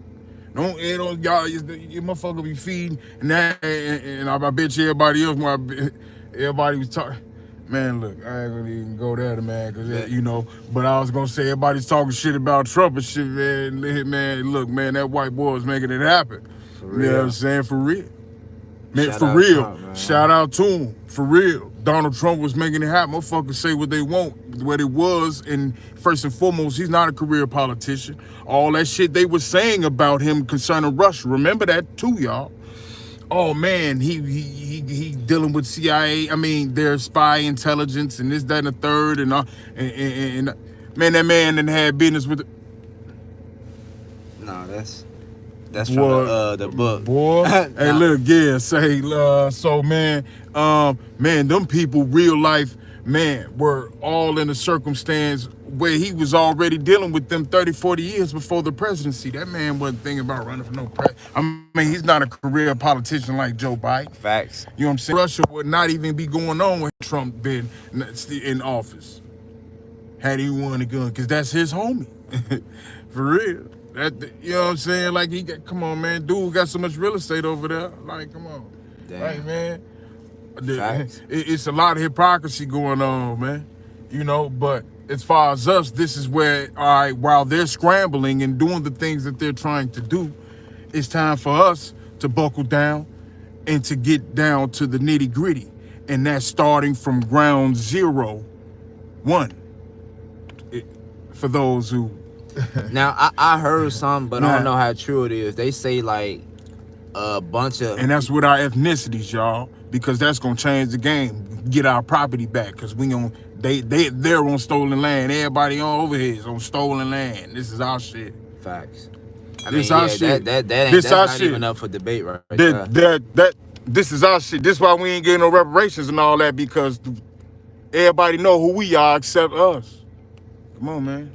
Don't y'all, your motherfucker be feeding and that, and I bet you everybody else, everybody was talking. Man, look, I ain't gonna even go there, man, cause you know. But I was gonna say everybody's talking shit about Trump and shit, man. Man, look, man, that white boy is making it happen. For real. You know what I'm saying? For real. Man, for real. Trump, shout out to him. For real. Donald Trump was making it happen. Motherfuckers say what they want, what it was, and first and foremost, he's not a career politician. All that shit they were saying about him concerning Russia, remember that too, y'all. Oh man, he dealing with CIA. I mean, their spy intelligence and this, that, and the third, and man, that man done had business with. No, that's from the book. Boy, hey, look, yeah, say, so man, them people, real life, man, were all in a circumstance where he was already dealing with them 30, 40 years before the presidency. That man wasn't thinking about running for no president. I mean, he's not a career politician like Joe Biden. Facts. You know what I'm saying? Russia would not even be going on with Trump been in office had he won a gun, because that's his homie. For real. You know what I'm saying? Like, come on, man. Dude got so much real estate over there. Like, come on. Damn. Right, man. It's a lot of hypocrisy going on, man. You know, but as far as us, this is where, all right, while they're scrambling and doing the things that they're trying to do, it's time for us to buckle down and to get down to the nitty gritty. And that's starting from ground 0, 1. For those who Now I heard some, but I don't know how true it is. They say like a bunch of, and that's with our ethnicities, y'all, because that's gonna change the game. Get our property back, cause we on they're on stolen land. Everybody on over here is on stolen land. This is our shit. facts. I This mean, our yeah, shit. that ain't This that's our not shit. even up for debate right there. This is our shit. This is why we ain't getting no reparations and all that, because everybody know who we are except us. Come on, man.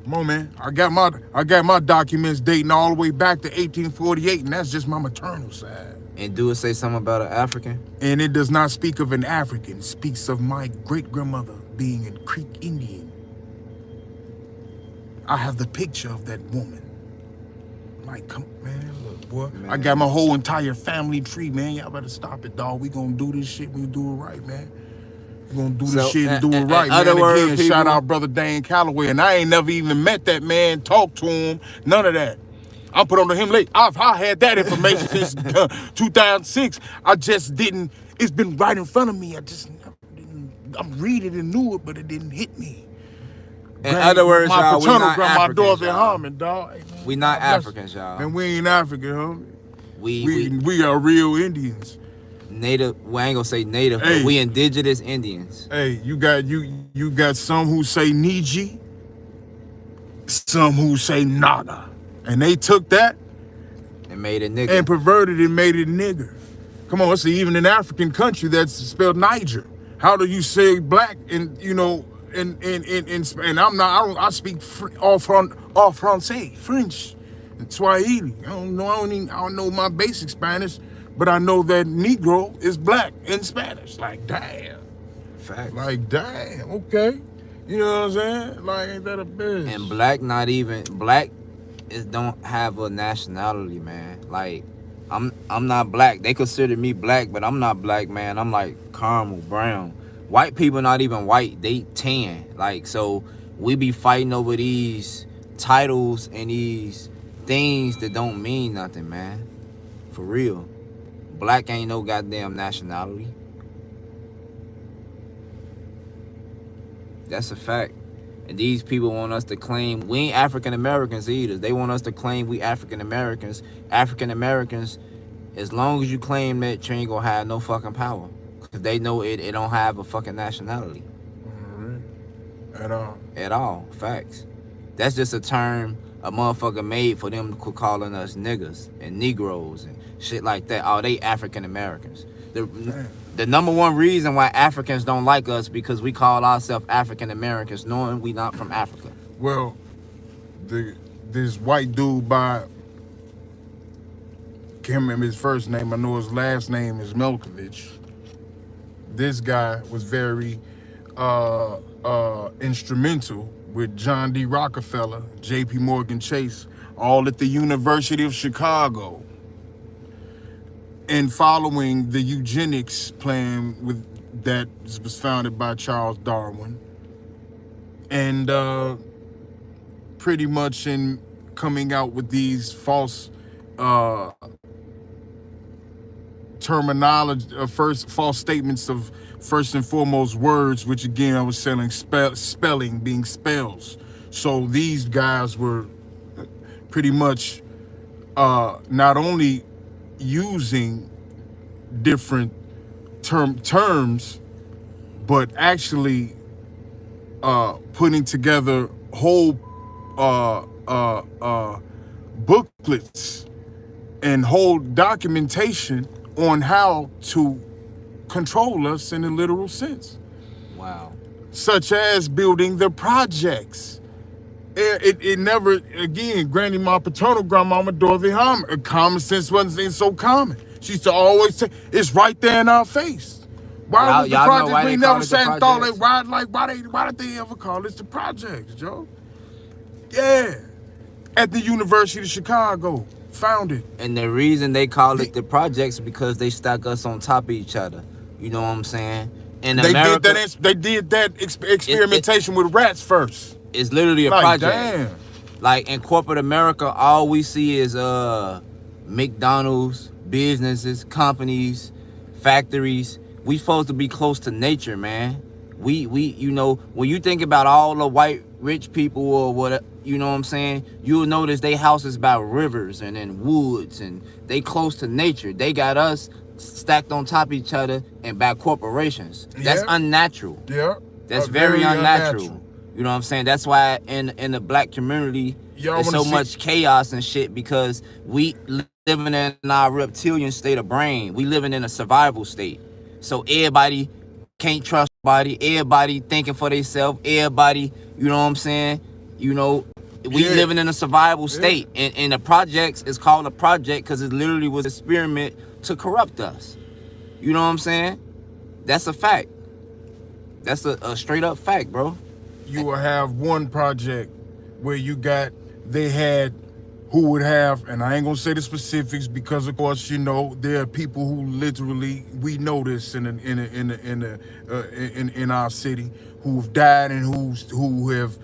Come on, man. I got my documents dating all the way back to 1848, and that's just my maternal side. And do it say something about an African? And it does not speak of an African. It speaks of my great-grandmother being a Creek Indian. I have the picture of that woman. Like, come man, look, boy. Man. I got my whole entire family tree, man. Y'all better stop it, dog. We gonna do this shit. We do it right, man. We gonna do this shit and do it right, man. Again, shout out brother Dane Calloway. And I ain't never even met that man, talked to him, none of that. I'm put on to him late. I had that information since 2006. I just didn't, it's been right in front of me. I just never didn't, I'm reading and knew it, but it didn't hit me. In other words, my y'all, we paternal not grandma, Africans, Dorothy y'all. Harmon, dog. Hey, man, We not God bless Africans, you. y'all. And we ain't African, homie. We are real Indians. native. We ain't gonna say native, Hey. but we indigenous Indians. Hey, you got some who say Niji, some who say Naga, and they took that And made a nigga. and perverted it and made it nigger. Come on, it's even an African country that's spelled Niger. How do you say black in and I'm not, I speak all Francais, French, and Swahili. I don't know my basic Spanish, but I know that Negro is black in Spanish. Like, damn. Facts. Like, damn, okay. You know what I'm saying? Like, ain't that a bitch? And black don't have a nationality, man. Like, I'm not black. They consider me black, but I'm not black, man. I'm like caramel brown. White people not even white, they tan. Like, so we be fighting over these titles and these things that don't mean nothing, man. For real. Black ain't no goddamn nationality. That's a fact. And these people want us to claim we ain't African Americans either. They want us to claim we African Americans. African Americans, as long as you claim that, you ain't gonna have no fucking power. Cause they know it don't have a fucking nationality. At all. At all. Facts. That's just a term a motherfucker made for them to calling us niggas and Negroes and shit like that. Oh, they African Americans. The number one reason why Africans don't like us because we call ourselves African Americans, knowing we not from Africa. Well, this white dude by, can't remember his first name, I know his last name is Melkovich. This guy was very instrumental with John D. Rockefeller, J.P. Morgan Chase, all at the University of Chicago, and following the eugenics plan that was founded by Charles Darwin, and pretty much in coming out with these false terminology, false statements of first and foremost words, which again I was saying spelling being spells. So these guys were pretty much not only using different terms, but actually putting together whole booklets and whole documentation on how to control us in a literal sense. Wow. Such as building the projects. It never, again, granny, my paternal grandmama, Dorothy Harmon, common sense wasn't so common. She used to always say, it's right there in our face. Why was the project? We never sat and thought, why did they ever call this the projects, Joe? Yeah. At the University of Chicago. Founded. And the reason they call it the projects is because they stack us on top of each other. You know what I'm saying? In America, they did that experimentation with rats first. It's literally a project. Damn. Like in corporate America, all we see is McDonald's, businesses, companies, factories. We supposed to be close to nature, man. We you know, when you think about all the white rich people or what, you know what I'm saying, you'll notice they houses by rivers and in woods, and they close to nature. They got us stacked on top of each other and by corporations. That's unnatural. Yeah. That's very unnatural. You know what I'm saying? That's why in the black community there's so much chaos and shit, because we living in our reptilian state of brain. We living in a survival state. So everybody can't trust nobody. Everybody thinking for themselves. Everybody, you know what I'm saying? You know, we living in a survival state. And the projects is called a project because it literally was an experiment to corrupt us. You know what I'm saying? That's a fact. That's a straight up fact, bro. You will have one project where they had who would have, and I ain't gonna say the specifics because of course, you know, there are people who literally, we know this in our city, who've died and who have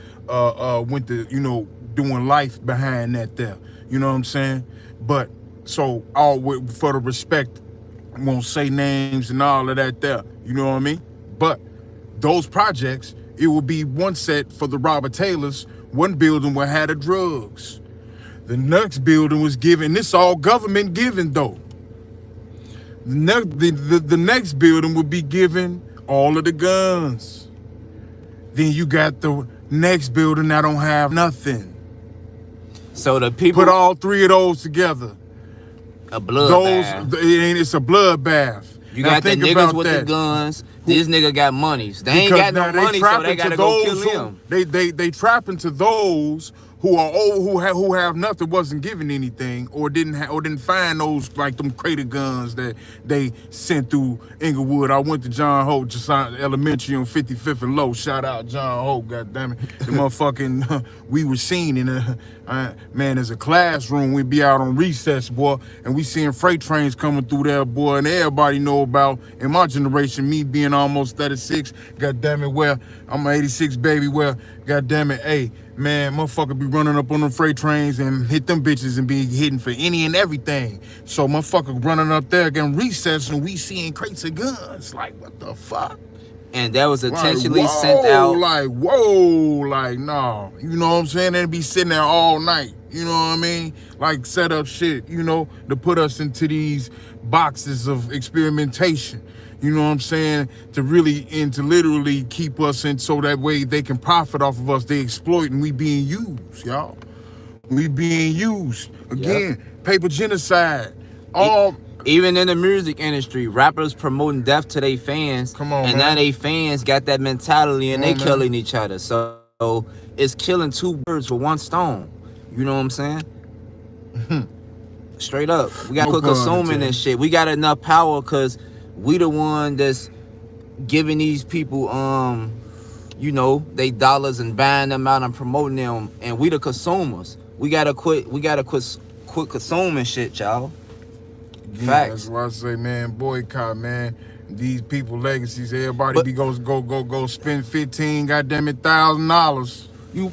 went to, you know, doing life behind that there. You know what I'm saying? But so for the respect, I won't say names and all of that there. You know what I mean? But those projects, it will be one set for the Robert Taylors. One building will have the drugs. The next building was given. This all government given though. The next building would be given all of the guns. Then you got the next building that don't have nothing. So the people put all three of those together. A bloodbath. It's a bloodbath. You got the niggas with the guns. This nigga got monies. They ain't got no money, so they gotta go kill him. They trapping to those who are old, who have nothing, wasn't given anything, or didn't find those, like them crater guns that they sent through Inglewood. I went to John Hope Elementary on 55th and Low. Shout out John Hope, goddammit. The motherfucking we were seen in man, as a classroom. We'd be out on recess, boy, and we seeing freight trains coming through there, boy, and everybody know about, in my generation, me being almost 36, goddammit, where I'm an 86 baby, where goddammit, hey, man, motherfucker be running up on them freight trains and hit them bitches and be hitting for any and everything. So motherfucker running up there getting recess and we seeing crates of guns. Like, what the fuck? And that was intentionally sent out. Like, whoa, like, nah. You know what I'm saying? They'd be sitting there all night. You know what I mean? Like, set up shit, you know, to put us into these boxes of experimentation. You know what I'm saying? To literally keep us in, so that way they can profit off of us. They exploit and we being used, y'all. We being used. Again, paper genocide. Even in the music industry, rappers promoting death to their fans. Come on, and man. now they fans got that mentality and they killing each other. So it's killing two birds with one stone. You know what I'm saying? Straight up. We got to quit consuming this shit. We got enough power because we the one that's giving these people, you know, they dollars and buying them out and promoting them, and we the consumers. We gotta quit consuming shit, y'all. Yeah, Facts. that's why I say, man, boycott, man. These people legacies, everybody go spend $1,000.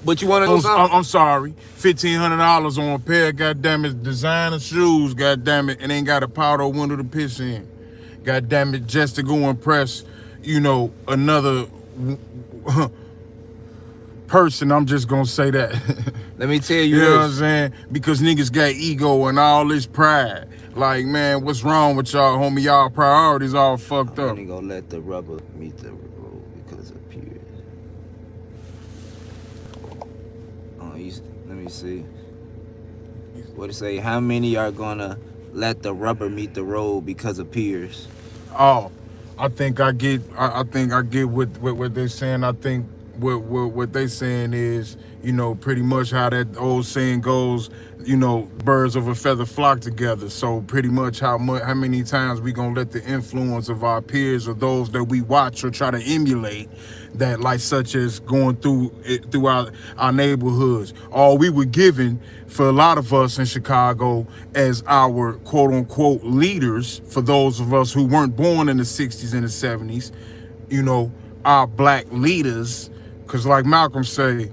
But you want to know something? I'm sorry, $1,500 on a pair of goddamn designer shoes, goddamn it, and ain't got a powder window to piss in. God damn it, just to go impress, you know, another person. I'm just gonna say that. Let me tell you know this. What I'm saying? Because niggas got ego and all this pride. Like, man, what's wrong with y'all, homie? Y'all priorities all fucked up. I'm gonna let the rubber meet the road because of peers. Let me see. What it say? How many are gonna let the rubber meet the road because of peers? Oh, I think I get what they're saying. I think what they're saying is, you know, pretty much how that old saying goes, you know, birds of a feather flock together. So pretty much how many times we gonna let the influence of our peers or those that we watch or try to emulate, that like such as going through our neighborhoods. All we were given for a lot of us in Chicago as our quote unquote leaders, for those of us who weren't born in the 60s and the 70s, you know, our black leaders, because like Malcolm say,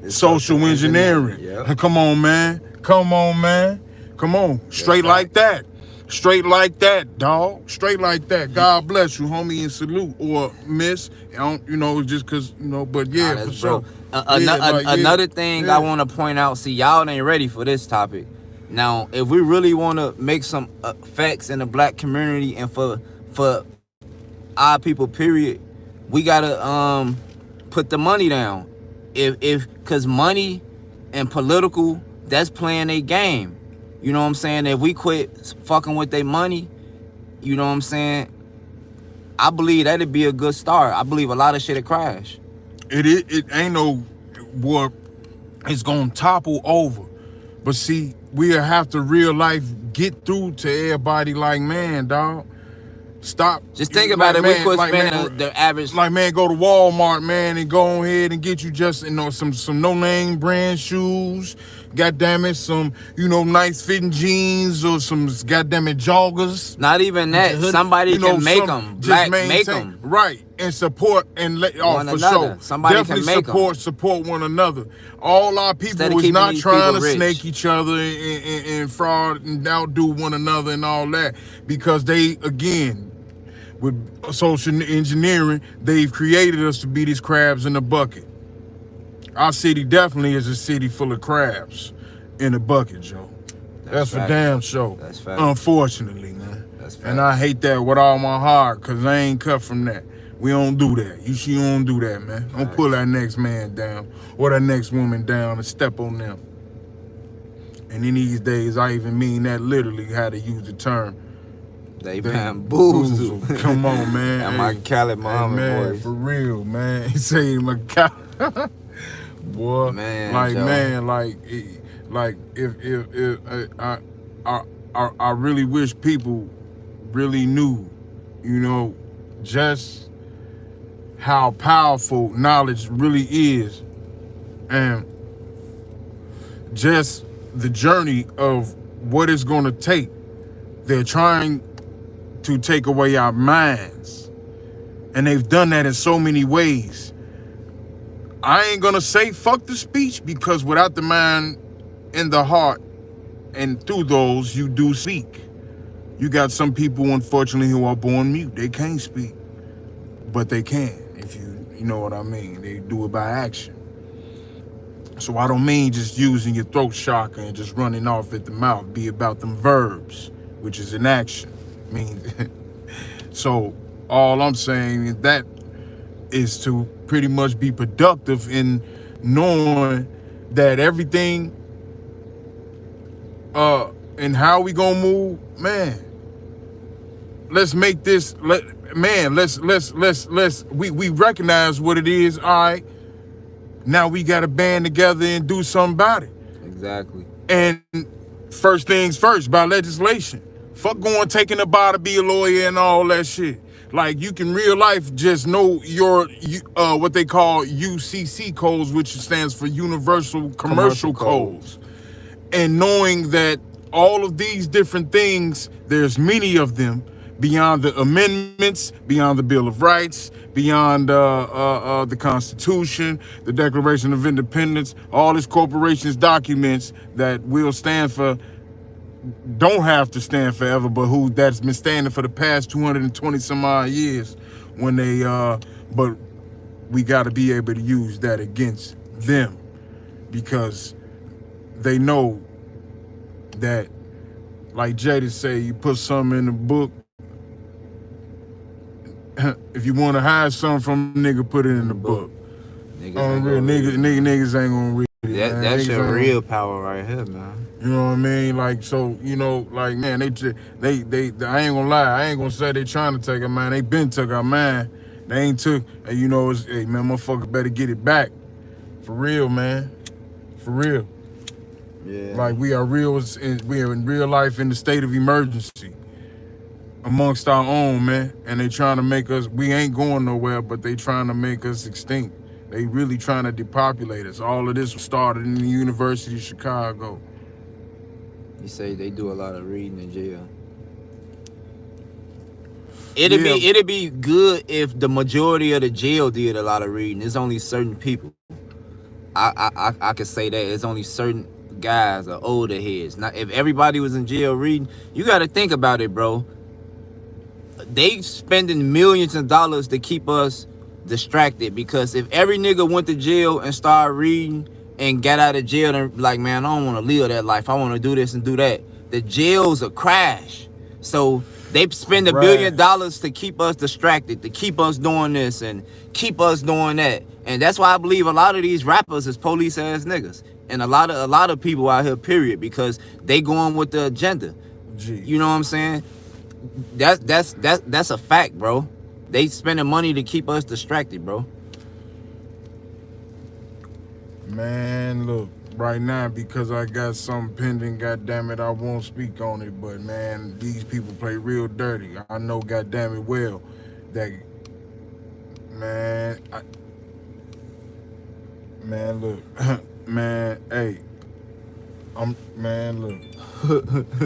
it's social engineering. Yep. Come on, man. Come on. Straight like that. Straight like that, dog. Straight like that. God bless you, homie, and salute. Or miss. I don't, just because, but yeah, Nah, for that's bro. sure. Yeah, Another thing yeah. I want to point out, see, y'all ain't ready for this topic. Now, if we really want to make some effects in the black community and for our people, period, we gotta put the money down. Cause money and political, that's playing a game. You know what I'm saying? If we quit fucking with their money, you know what I'm saying? I believe that'd be a good start. I believe a lot of shit'd crash. It ain't no war. It's gonna topple over. But see, we'll have to real life get through to everybody like, man, dog. Stop. Just think about it. Man, We quit spending the average. Like, man, go to Walmart, man, and go ahead and get you just, some no-name brand shoes. Goddamn it, some, nice fitting jeans or some goddamn it joggers. Not even that. Somebody can make them. Black make them. Right. And support and let one for another. sure. Somebody definitely can make support one another. All our people is not trying to snake each other and fraud and outdo one another and all that, because they, again, with social engineering, they've created us to be these crabs in a bucket. Our city definitely is a city full of crabs in a bucket, Joe. That's for damn sure. That's fact. Unfortunately, man. That's fact. And I hate that with all my heart, because I ain't cut from that. We don't do that. You don't do that, man. Don't pull that next man down or that next woman down and step on them. And in these days, I even mean that literally, how to use the term. They bamboozle. Come on, man. And my Khaled Muhammad man, voice. for real, man. He say my Khaled. Boy, man, like Joe. Man, like if I really wish people really knew, just how powerful knowledge really is, and just the journey of what it's going to take. They're trying to take away our minds, and they've done that in so many ways. I ain't gonna say fuck the speech, because without the mind and the heart, and through those you do speak. You got some people, unfortunately, who are born mute. They can't speak, but they can, if you know what I mean. They do it by action. So I don't mean just using your throat chakra and just running off at the mouth. Be about them verbs, which is an action. So all I'm saying is that is to pretty much be productive in knowing that everything and how we gonna move, man. Let's make this, we recognize what it is. All right, now we gotta band together and do something about it. Exactly. And first things first, by legislation. Fuck going taking a bar to be a lawyer and all that shit. Like, you can real life just know your what they call UCC codes, which stands for Universal Commercial Codes. And knowing that all of these different things, there's many of them, beyond the amendments, beyond the Bill of Rights, beyond the Constitution, the Declaration of Independence, all these corporations' documents that will stand for, don't have to stand forever, but who that's been standing for the past 220 some odd years, when they but we got to be able to use that against them, because they know that, like Jada say, you put something in the book, if you want to hide something from a nigga, put it in the book. Niggas ain't gonna read it. That's your real power right here, man. You know what I mean? Like, so, like, man, they I ain't gonna lie. I ain't gonna say they trying to take our mind. They been took our mind. They ain't took, hey, hey, man, motherfucker better get it back. For real, man. For real. Yeah. Like, we are in real life in the state of emergency amongst our own, man. And they trying to make us, we ain't going nowhere, but they trying to make us extinct. They really trying to depopulate us. All of this was started in the University of Chicago. You say they do a lot of reading in jail. It'd be good if the majority of the jail did a lot of reading. It's only certain people. I could say that it's only certain guys or older heads. Now, if everybody was in jail reading, you got to think about it, bro. They spending millions of dollars to keep us distracted, because if every nigga went to jail and started reading and got out of jail and like, man, I don't want to live that life, I want to do this and do that, the jails will crash. So they spend $1 billion to keep us distracted, to keep us doing this and keep us doing that. And that's why I believe a lot of these rappers is police ass niggas, and a lot of people out here, period, because they going with the agenda. Jeez. You know what I'm saying? That's a fact, bro. They spending money to keep us distracted, bro. Man, look, right now, because I got something pending, goddammit, I won't speak on it, but man, these people play real dirty. I know goddammit well that, man, man, look, man, hey, look,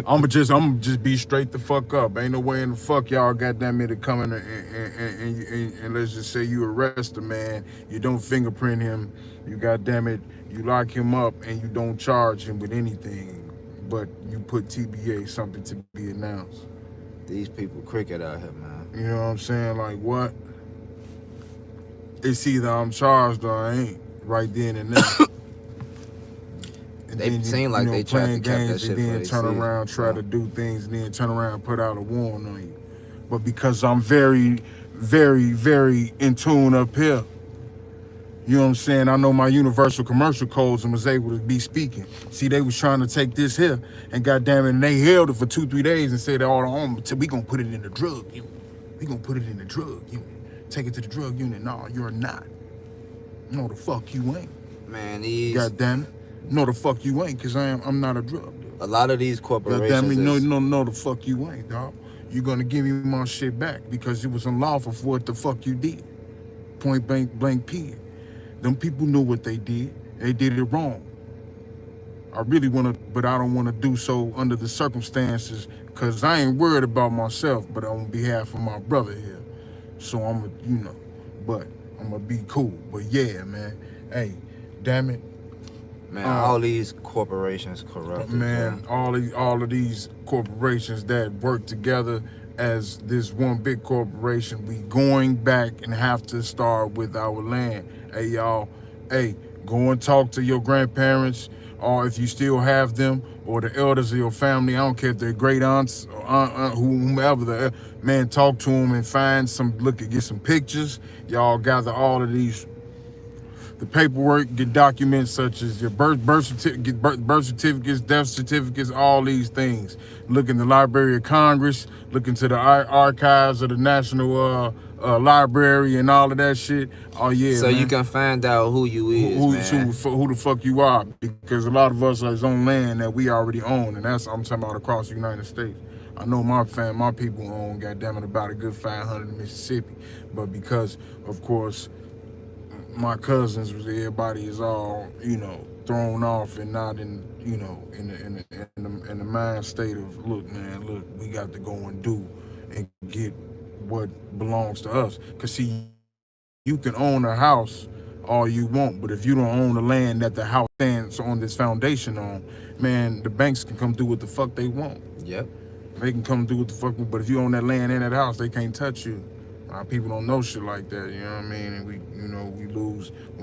I'm just be straight the fuck up. Ain't no way in the fuck y'all goddamn it to come in and let's just say you arrest a man, you don't fingerprint him, you goddamn it, you lock him up and you don't charge him with anything, but you put TBA, something to be announced. These people cricket out here, man. You know what I'm saying? Like what? It's either I'm charged or I ain't right then and there. And they seem like they tried to keep that shit, and then turn around, try to do things, and then turn around and put out a warrant on you. But because I'm very, very, very in tune up here, you know what I'm saying? I know my universal commercial codes and was able to be speaking. See, they was trying to take this here, and goddamn it, and they held it for 2-3 days and said, "Oh, we gonna put it in the drug unit. We gonna put it in the drug unit. Take it to the drug unit." No, you're not. No, the fuck you ain't. Man, these. Goddamn it. No, the fuck you ain't, cause I'm not a drug dealer. A lot of these corporations. Damn it, no, the fuck you ain't, dog. You're gonna give me my shit back because it was unlawful for what the fuck you did. Point blank period. Them people knew what they did. They did it wrong. I really wanna, but I don't wanna do so under the circumstances, cause I ain't worried about myself, but on behalf of my brother here. So I'm but I'm gonna be cool. But yeah, man, hey, damn it. Man, all these corporations corrupt. Man, all of these corporations that work together as this one big corporation, we going back and have to start with our land. Hey, y'all, hey, go and talk to your grandparents, or if you still have them, or the elders of your family. I don't care if they're great aunts or whomever. Man, talk to them and find get some pictures. Y'all gather all of these. The paperwork, get documents such as your birth certificates, death certificates, all these things. Look in the Library of Congress, look into the archives of the National Library and all of that shit. Oh yeah, so man, you can find out who you is, who the fuck you are, because a lot of us is on land that we already own, and that's I'm talking about across the United States. I know my people own, goddammit, about a good 500 in Mississippi, but because of course my cousins, everybody is all, thrown off and not in, in the mind state of, look, we got to go and do and get what belongs to us. Cause see, you can own a house all you want, but if you don't own the land that the house stands on this foundation on, man, the banks can come do what the fuck they want. Yep. They can come do what the fuck, but if you own that land in that house, they can't touch you. People don't know shit like that, you know what I mean? And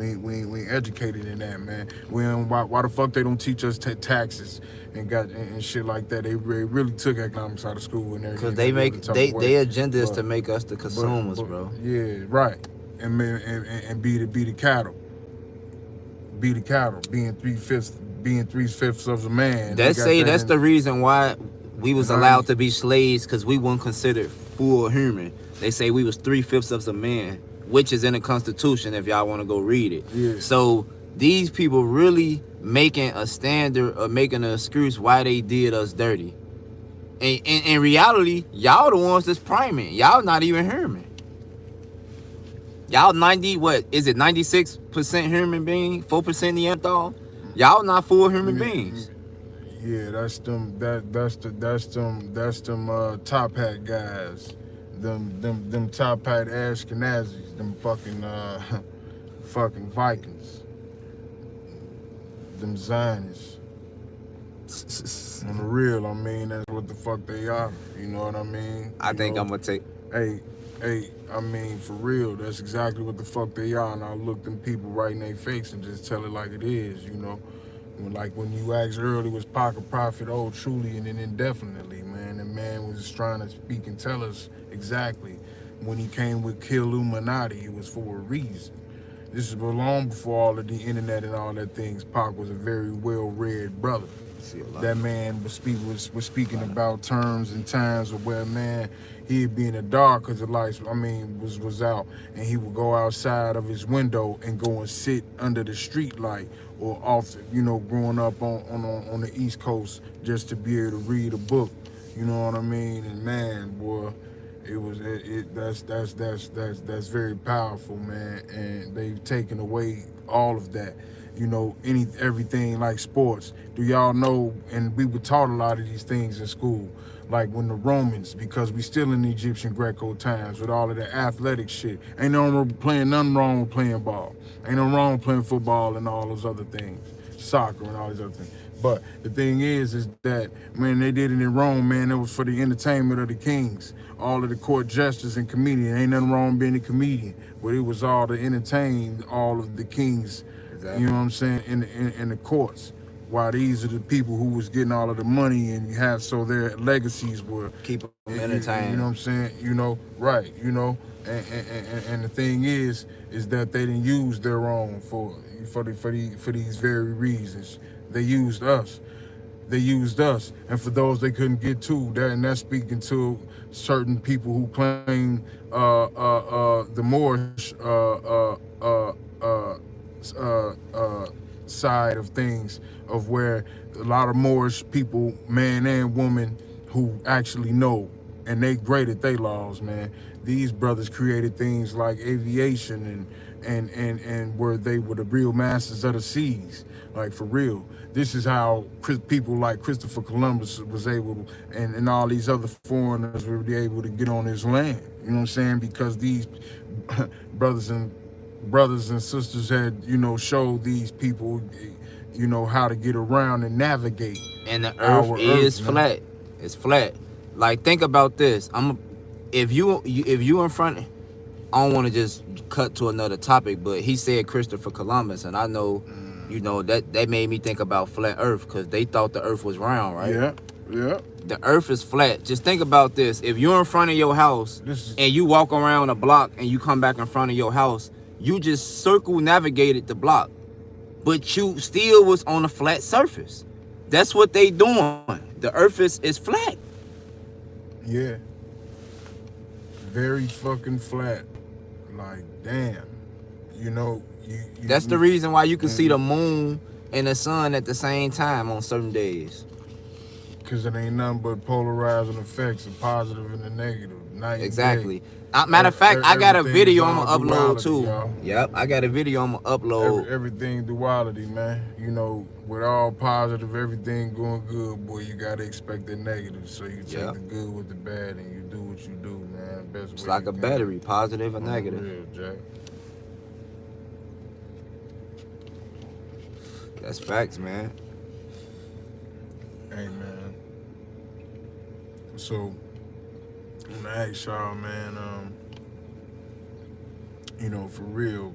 we ain't educated in that, man. Why the fuck they don't teach us taxes and shit like that? They really took economics out of school and everything. Because their agenda is to make us the consumers, bro. Yeah, right. And be the cattle. Be the cattle. Being 3/5 of a man. That's the reason why we was allowed to be slaves, because we weren't considered full human. They say we was 3/5 of a man, which is in the Constitution if y'all want to go read it. Yeah. So these people really making a standard or making an excuse why they did us dirty. And in reality, y'all the ones that's priming. Y'all not even human. Y'all 96% human being, 4% Neanderthal? Y'all not full human beings. Yeah, that's them top hat guys. Them top hat Ashkenazis, them fucking Vikings, them Zionists. On the real, I mean, that's what the fuck they are. You know what I mean? I think I'm gonna take. Hey, I mean, for real, that's exactly what the fuck they are. And I'll look them people right in their face and just tell it like it is, you know? Like when you asked earlier, was Pac a prophet? Oh, truly and then indefinitely, man. The man was trying to speak and tell us exactly. When he came with Kill Illuminati, it was for a reason. This is long before all of the internet and all that things. Pac was a very well-read brother. That man was speaking about terms and times of where, man, he'd be in the dark because the lights, was out, and he would go outside of his window and go and sit under the street light or off, growing up on the East Coast just to be able to read a book. You know what I mean? And man, boy, that's very powerful, man. And they've taken away all of that. Everything like sports. Do y'all know, and we were taught a lot of these things in school, like when the Romans, because we still in the Egyptian Greco times with all of the athletic shit. Ain't nothing wrong with playing ball. Ain't nothing wrong with playing football and all those other things, soccer and all these other things. But the thing is that, man, they did it in Rome, man. It was for the entertainment of the kings. All of the court jesters and comedians. Ain't nothing wrong with being a comedian, but it was all to entertain all of the kings. Exactly. You know what I'm saying? In the courts. While these are the people who was getting all of the money, and so their legacies were keep them entertained. You know what I'm saying? Right? And the thing is that they didn't use their own for these very reasons. They used us. And for those they couldn't get to, that's speaking to certain people who claim the Moorish side of things, of where a lot of Moorish people, man and woman, who actually know, and they great at their laws, man. These brothers created things like aviation and where they were the real masters of the seas, like for real. This is how people like Christopher Columbus was able to, and all these other foreigners were able to get on his land. You know what I'm saying? Because these brothers and sisters had, showed these people, how to get around and navigate. And the earth is flat. It's flat. Like, think about this. If you in front, I don't want to just cut to another topic, but he said Christopher Columbus, and I know, that made me think about flat earth, because they thought the earth was round, right? Yeah. The earth is flat. Just think about this. If you're in front of your house and you walk around a block and you come back in front of your house, you just circumnavigated the block, but you still was on a flat surface. That's what they doing. The earth is flat. Yeah. Very fucking flat. Like, damn. That's the reason why you can see the moon and the sun at the same time on certain days. Because it ain't nothing but polarizing effects, the positive and the negative. Exactly. Matter of fact, I got a video I'm gonna upload too. Y'all. Yep, I got a video I'm gonna upload. Everything duality, man. With all positive, everything going good, boy, you gotta expect the negative. So you take the good with the bad, and you do what you do, man. Best it's way like a battery, positive or negative. Real, Jack. That's facts, man. Hey, man. So, I'm gonna ask y'all, man, for real,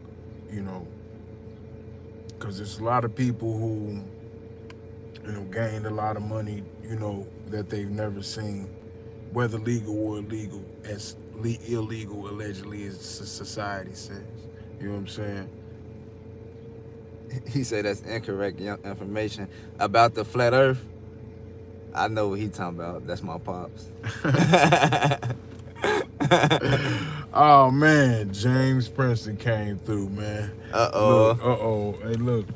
because there's a lot of people who, gained a lot of money, that they've never seen, whether legal or illegal, as illegal, allegedly, as society says. You know what I'm saying? He said that's incorrect information about the flat earth. I know what he talking about. That's my pops. Oh, man. James Princeton came through, man. Uh-oh. Hey, look.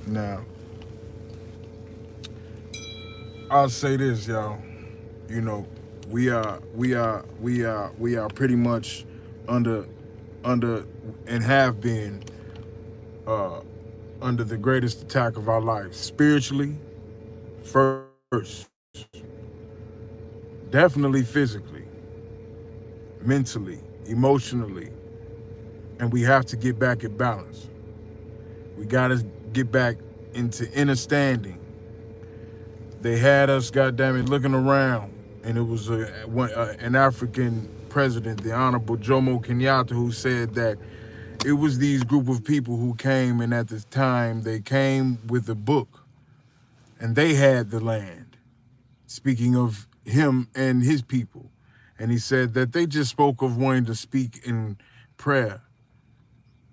Now, I'll say this, y'all. We are pretty much under and have been under the greatest attack of our lives. Spiritually, first. Definitely physically, mentally, emotionally, and we have to get back at balance. We got to get back into understanding they had us, goddamn it, looking around, and it was an African president, the Honorable Jomo Kenyatta, who said that it was these group of people who came, and at the time they came with a book, and they had the land. Speaking of him and his people, and he said that they just spoke of wanting to speak in prayer,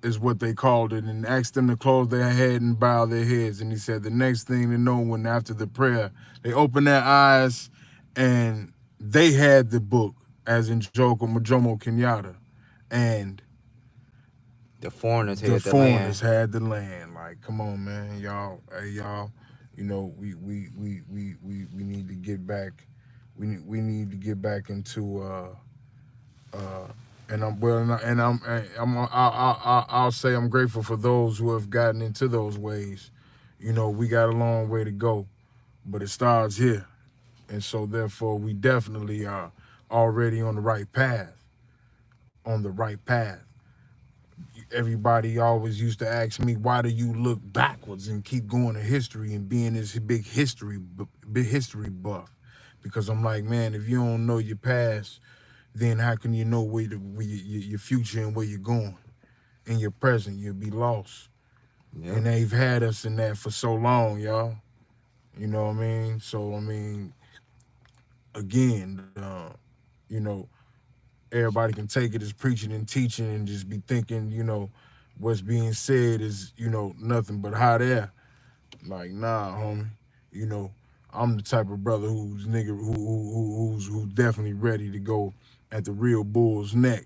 is what they called it, and asked them to close their head and bow their heads. And he said the next thing to know, when after the prayer, they opened their eyes and they had the book, as in Jomo Kenyatta, and The foreigners the had the land. foreigners had the land. Like, come on, man, y'all, hey, y'all, we need to get back. We need to get back into and I'm well, I'll say I'm grateful for those who have gotten into those ways. We got a long way to go, but it starts here, and so therefore we definitely are already on the right path. On the right path. Everybody always used to ask me, why do you look backwards and keep going to history and being this big history buff? Because I'm like, man, if you don't know your past, then how can you know where your future and where you're going? In your present, you'll be lost. Yep. And they've had us in that for so long, y'all. You know what I mean? So, I mean, again, everybody can take it as preaching and teaching and just be thinking, what's being said is, nothing but hot air. Like, nah, homie. You know, I'm the type of brother who's who's definitely ready to go at the real bull's neck.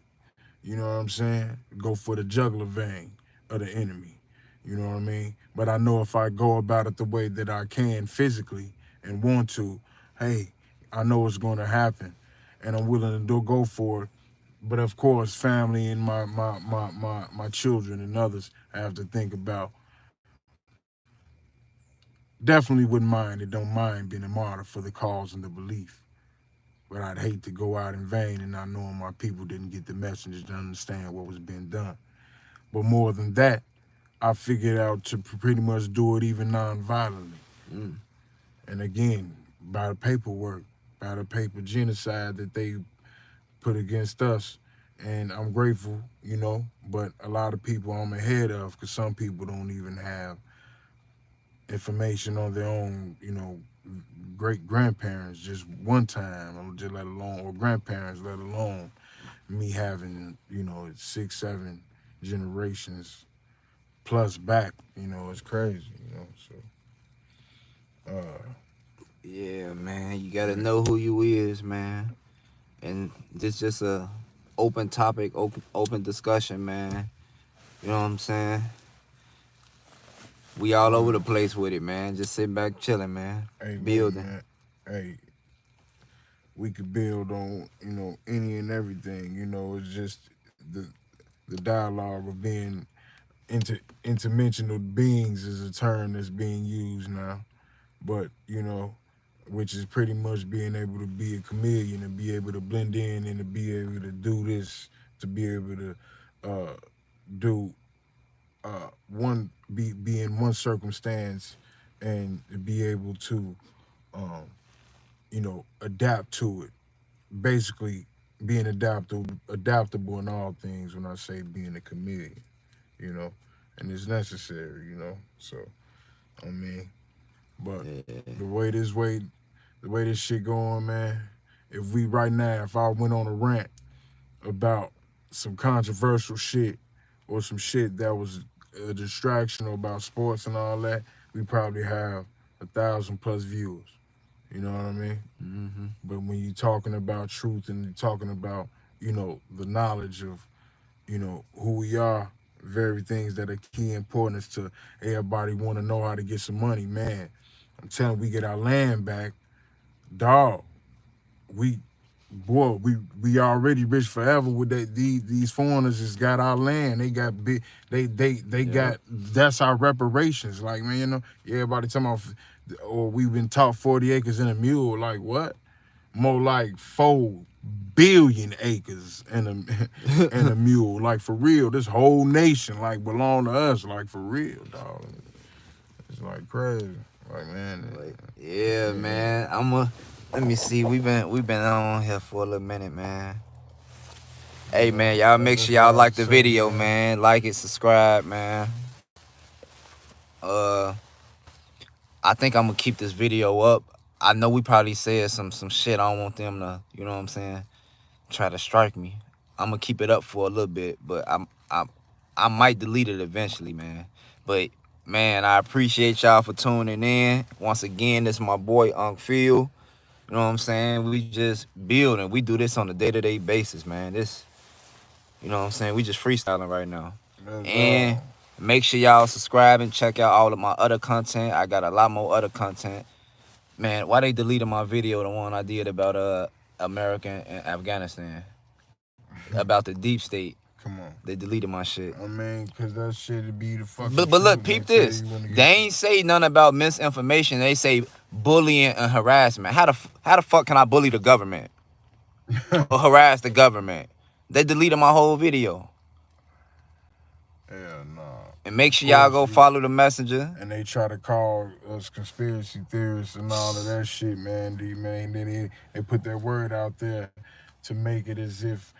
You know what I'm saying? Go for the jugular vein of the enemy. You know what I mean? But I know if I go about it the way that I can physically and want to, hey, I know it's going to happen, and I'm willing to go for it. But of course, family and my children and others, I have to think about. Definitely wouldn't mind and don't mind being a martyr for the cause and the belief. But I'd hate to go out in vain and not knowing my people didn't get the message to understand what was being done. But more than that, I figured out to pretty much do it even non-violently. Mm. And again, by the paperwork, by the paper genocide that they put against us. And I'm grateful, but a lot of people I'm ahead of, because some people don't even have information on their own, great grandparents just one time, just let alone, or grandparents, let alone me having, 6, 7 generations plus back. It's crazy. Yeah, man. You gotta know who you is, man. And this just a open topic, open discussion, man. You know what I'm saying? We all over the place with it, man. Just sitting back, chilling, man. Hey, Building. man. Hey, we could build on, any and everything. It's just the dialogue of being interdimensional beings is a term that's being used now. But, which is pretty much being able to be a chameleon and be able to blend in and to be able to do this, to be able to do be in one circumstance and to be able to adapt to it. Basically being adaptable in all things when I say being a chameleon, and it's necessary, So I mean, but Yeah. the way this shit going, man, if I went on a rant about some controversial shit or some shit that was a distraction or about sports and all that, we probably have 1,000 plus viewers. You know what I mean? Mm-hmm. But when you're talking about truth and you're talking about, the knowledge of, who we are, very things that are key importance to everybody want to know how to get some money, man. I'm telling you, we get our land back, dog. We we already rich forever with that. These foreigners just got our land. They got big. They got, that's our reparations. Like, man, everybody talking about, or we've been taught 40 acres and a mule. Like, what? More like 4 billion acres and a and a mule. Like, for real, this whole nation like belong to us. Like, for real, dog. It's like crazy. Like, man. But yeah, man. Let me see. We've been on here for a little minute, man. Hey, man, y'all make sure y'all like the video, man. Like it, subscribe, man. I think I'm gonna keep this video up. I know we probably said some shit. I don't want them to, you know what I'm saying, try to strike me. I'm gonna keep it up for a little bit, but I might delete it eventually, man. But man, I appreciate y'all for tuning in. Once again, this is my boy Unc Phil. You know what I'm saying? We just building. We do this on a day-to-day basis, man. This, you know what I'm saying? We just freestyling right now. And make sure y'all subscribe and check out all of my other content. I got a lot more other content. Man, why they deleted my video, the one I did about America and Afghanistan? About the deep state. Come on. They deleted my shit. I mean, cause that shit'd be the fucking But look, peep this. They ain't say nothing about misinformation. They say bullying and harassment. How the fuck can I bully the government? Or harass the government? They deleted my whole video. Hell no. And make sure y'all go follow the messenger. And they try to call us conspiracy theorists and all of that shit, man. Then they put their word out there to make it as if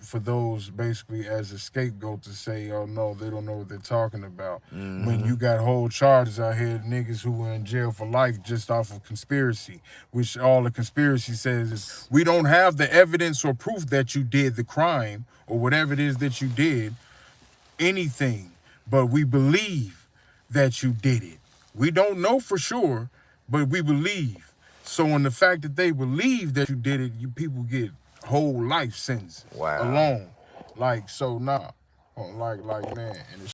for those basically as a scapegoat to say, oh no, they don't know what they're talking about. When you got whole charges out here, niggas who were in jail for life just off of conspiracy, which all the conspiracy says is we don't have the evidence or proof that you did the crime or whatever it is that you did, anything, but we believe that you did it. We don't know for sure, but we believe. So in the fact that they believe that you did it, you people get whole life sentences alone. Like, so nah. Like man. And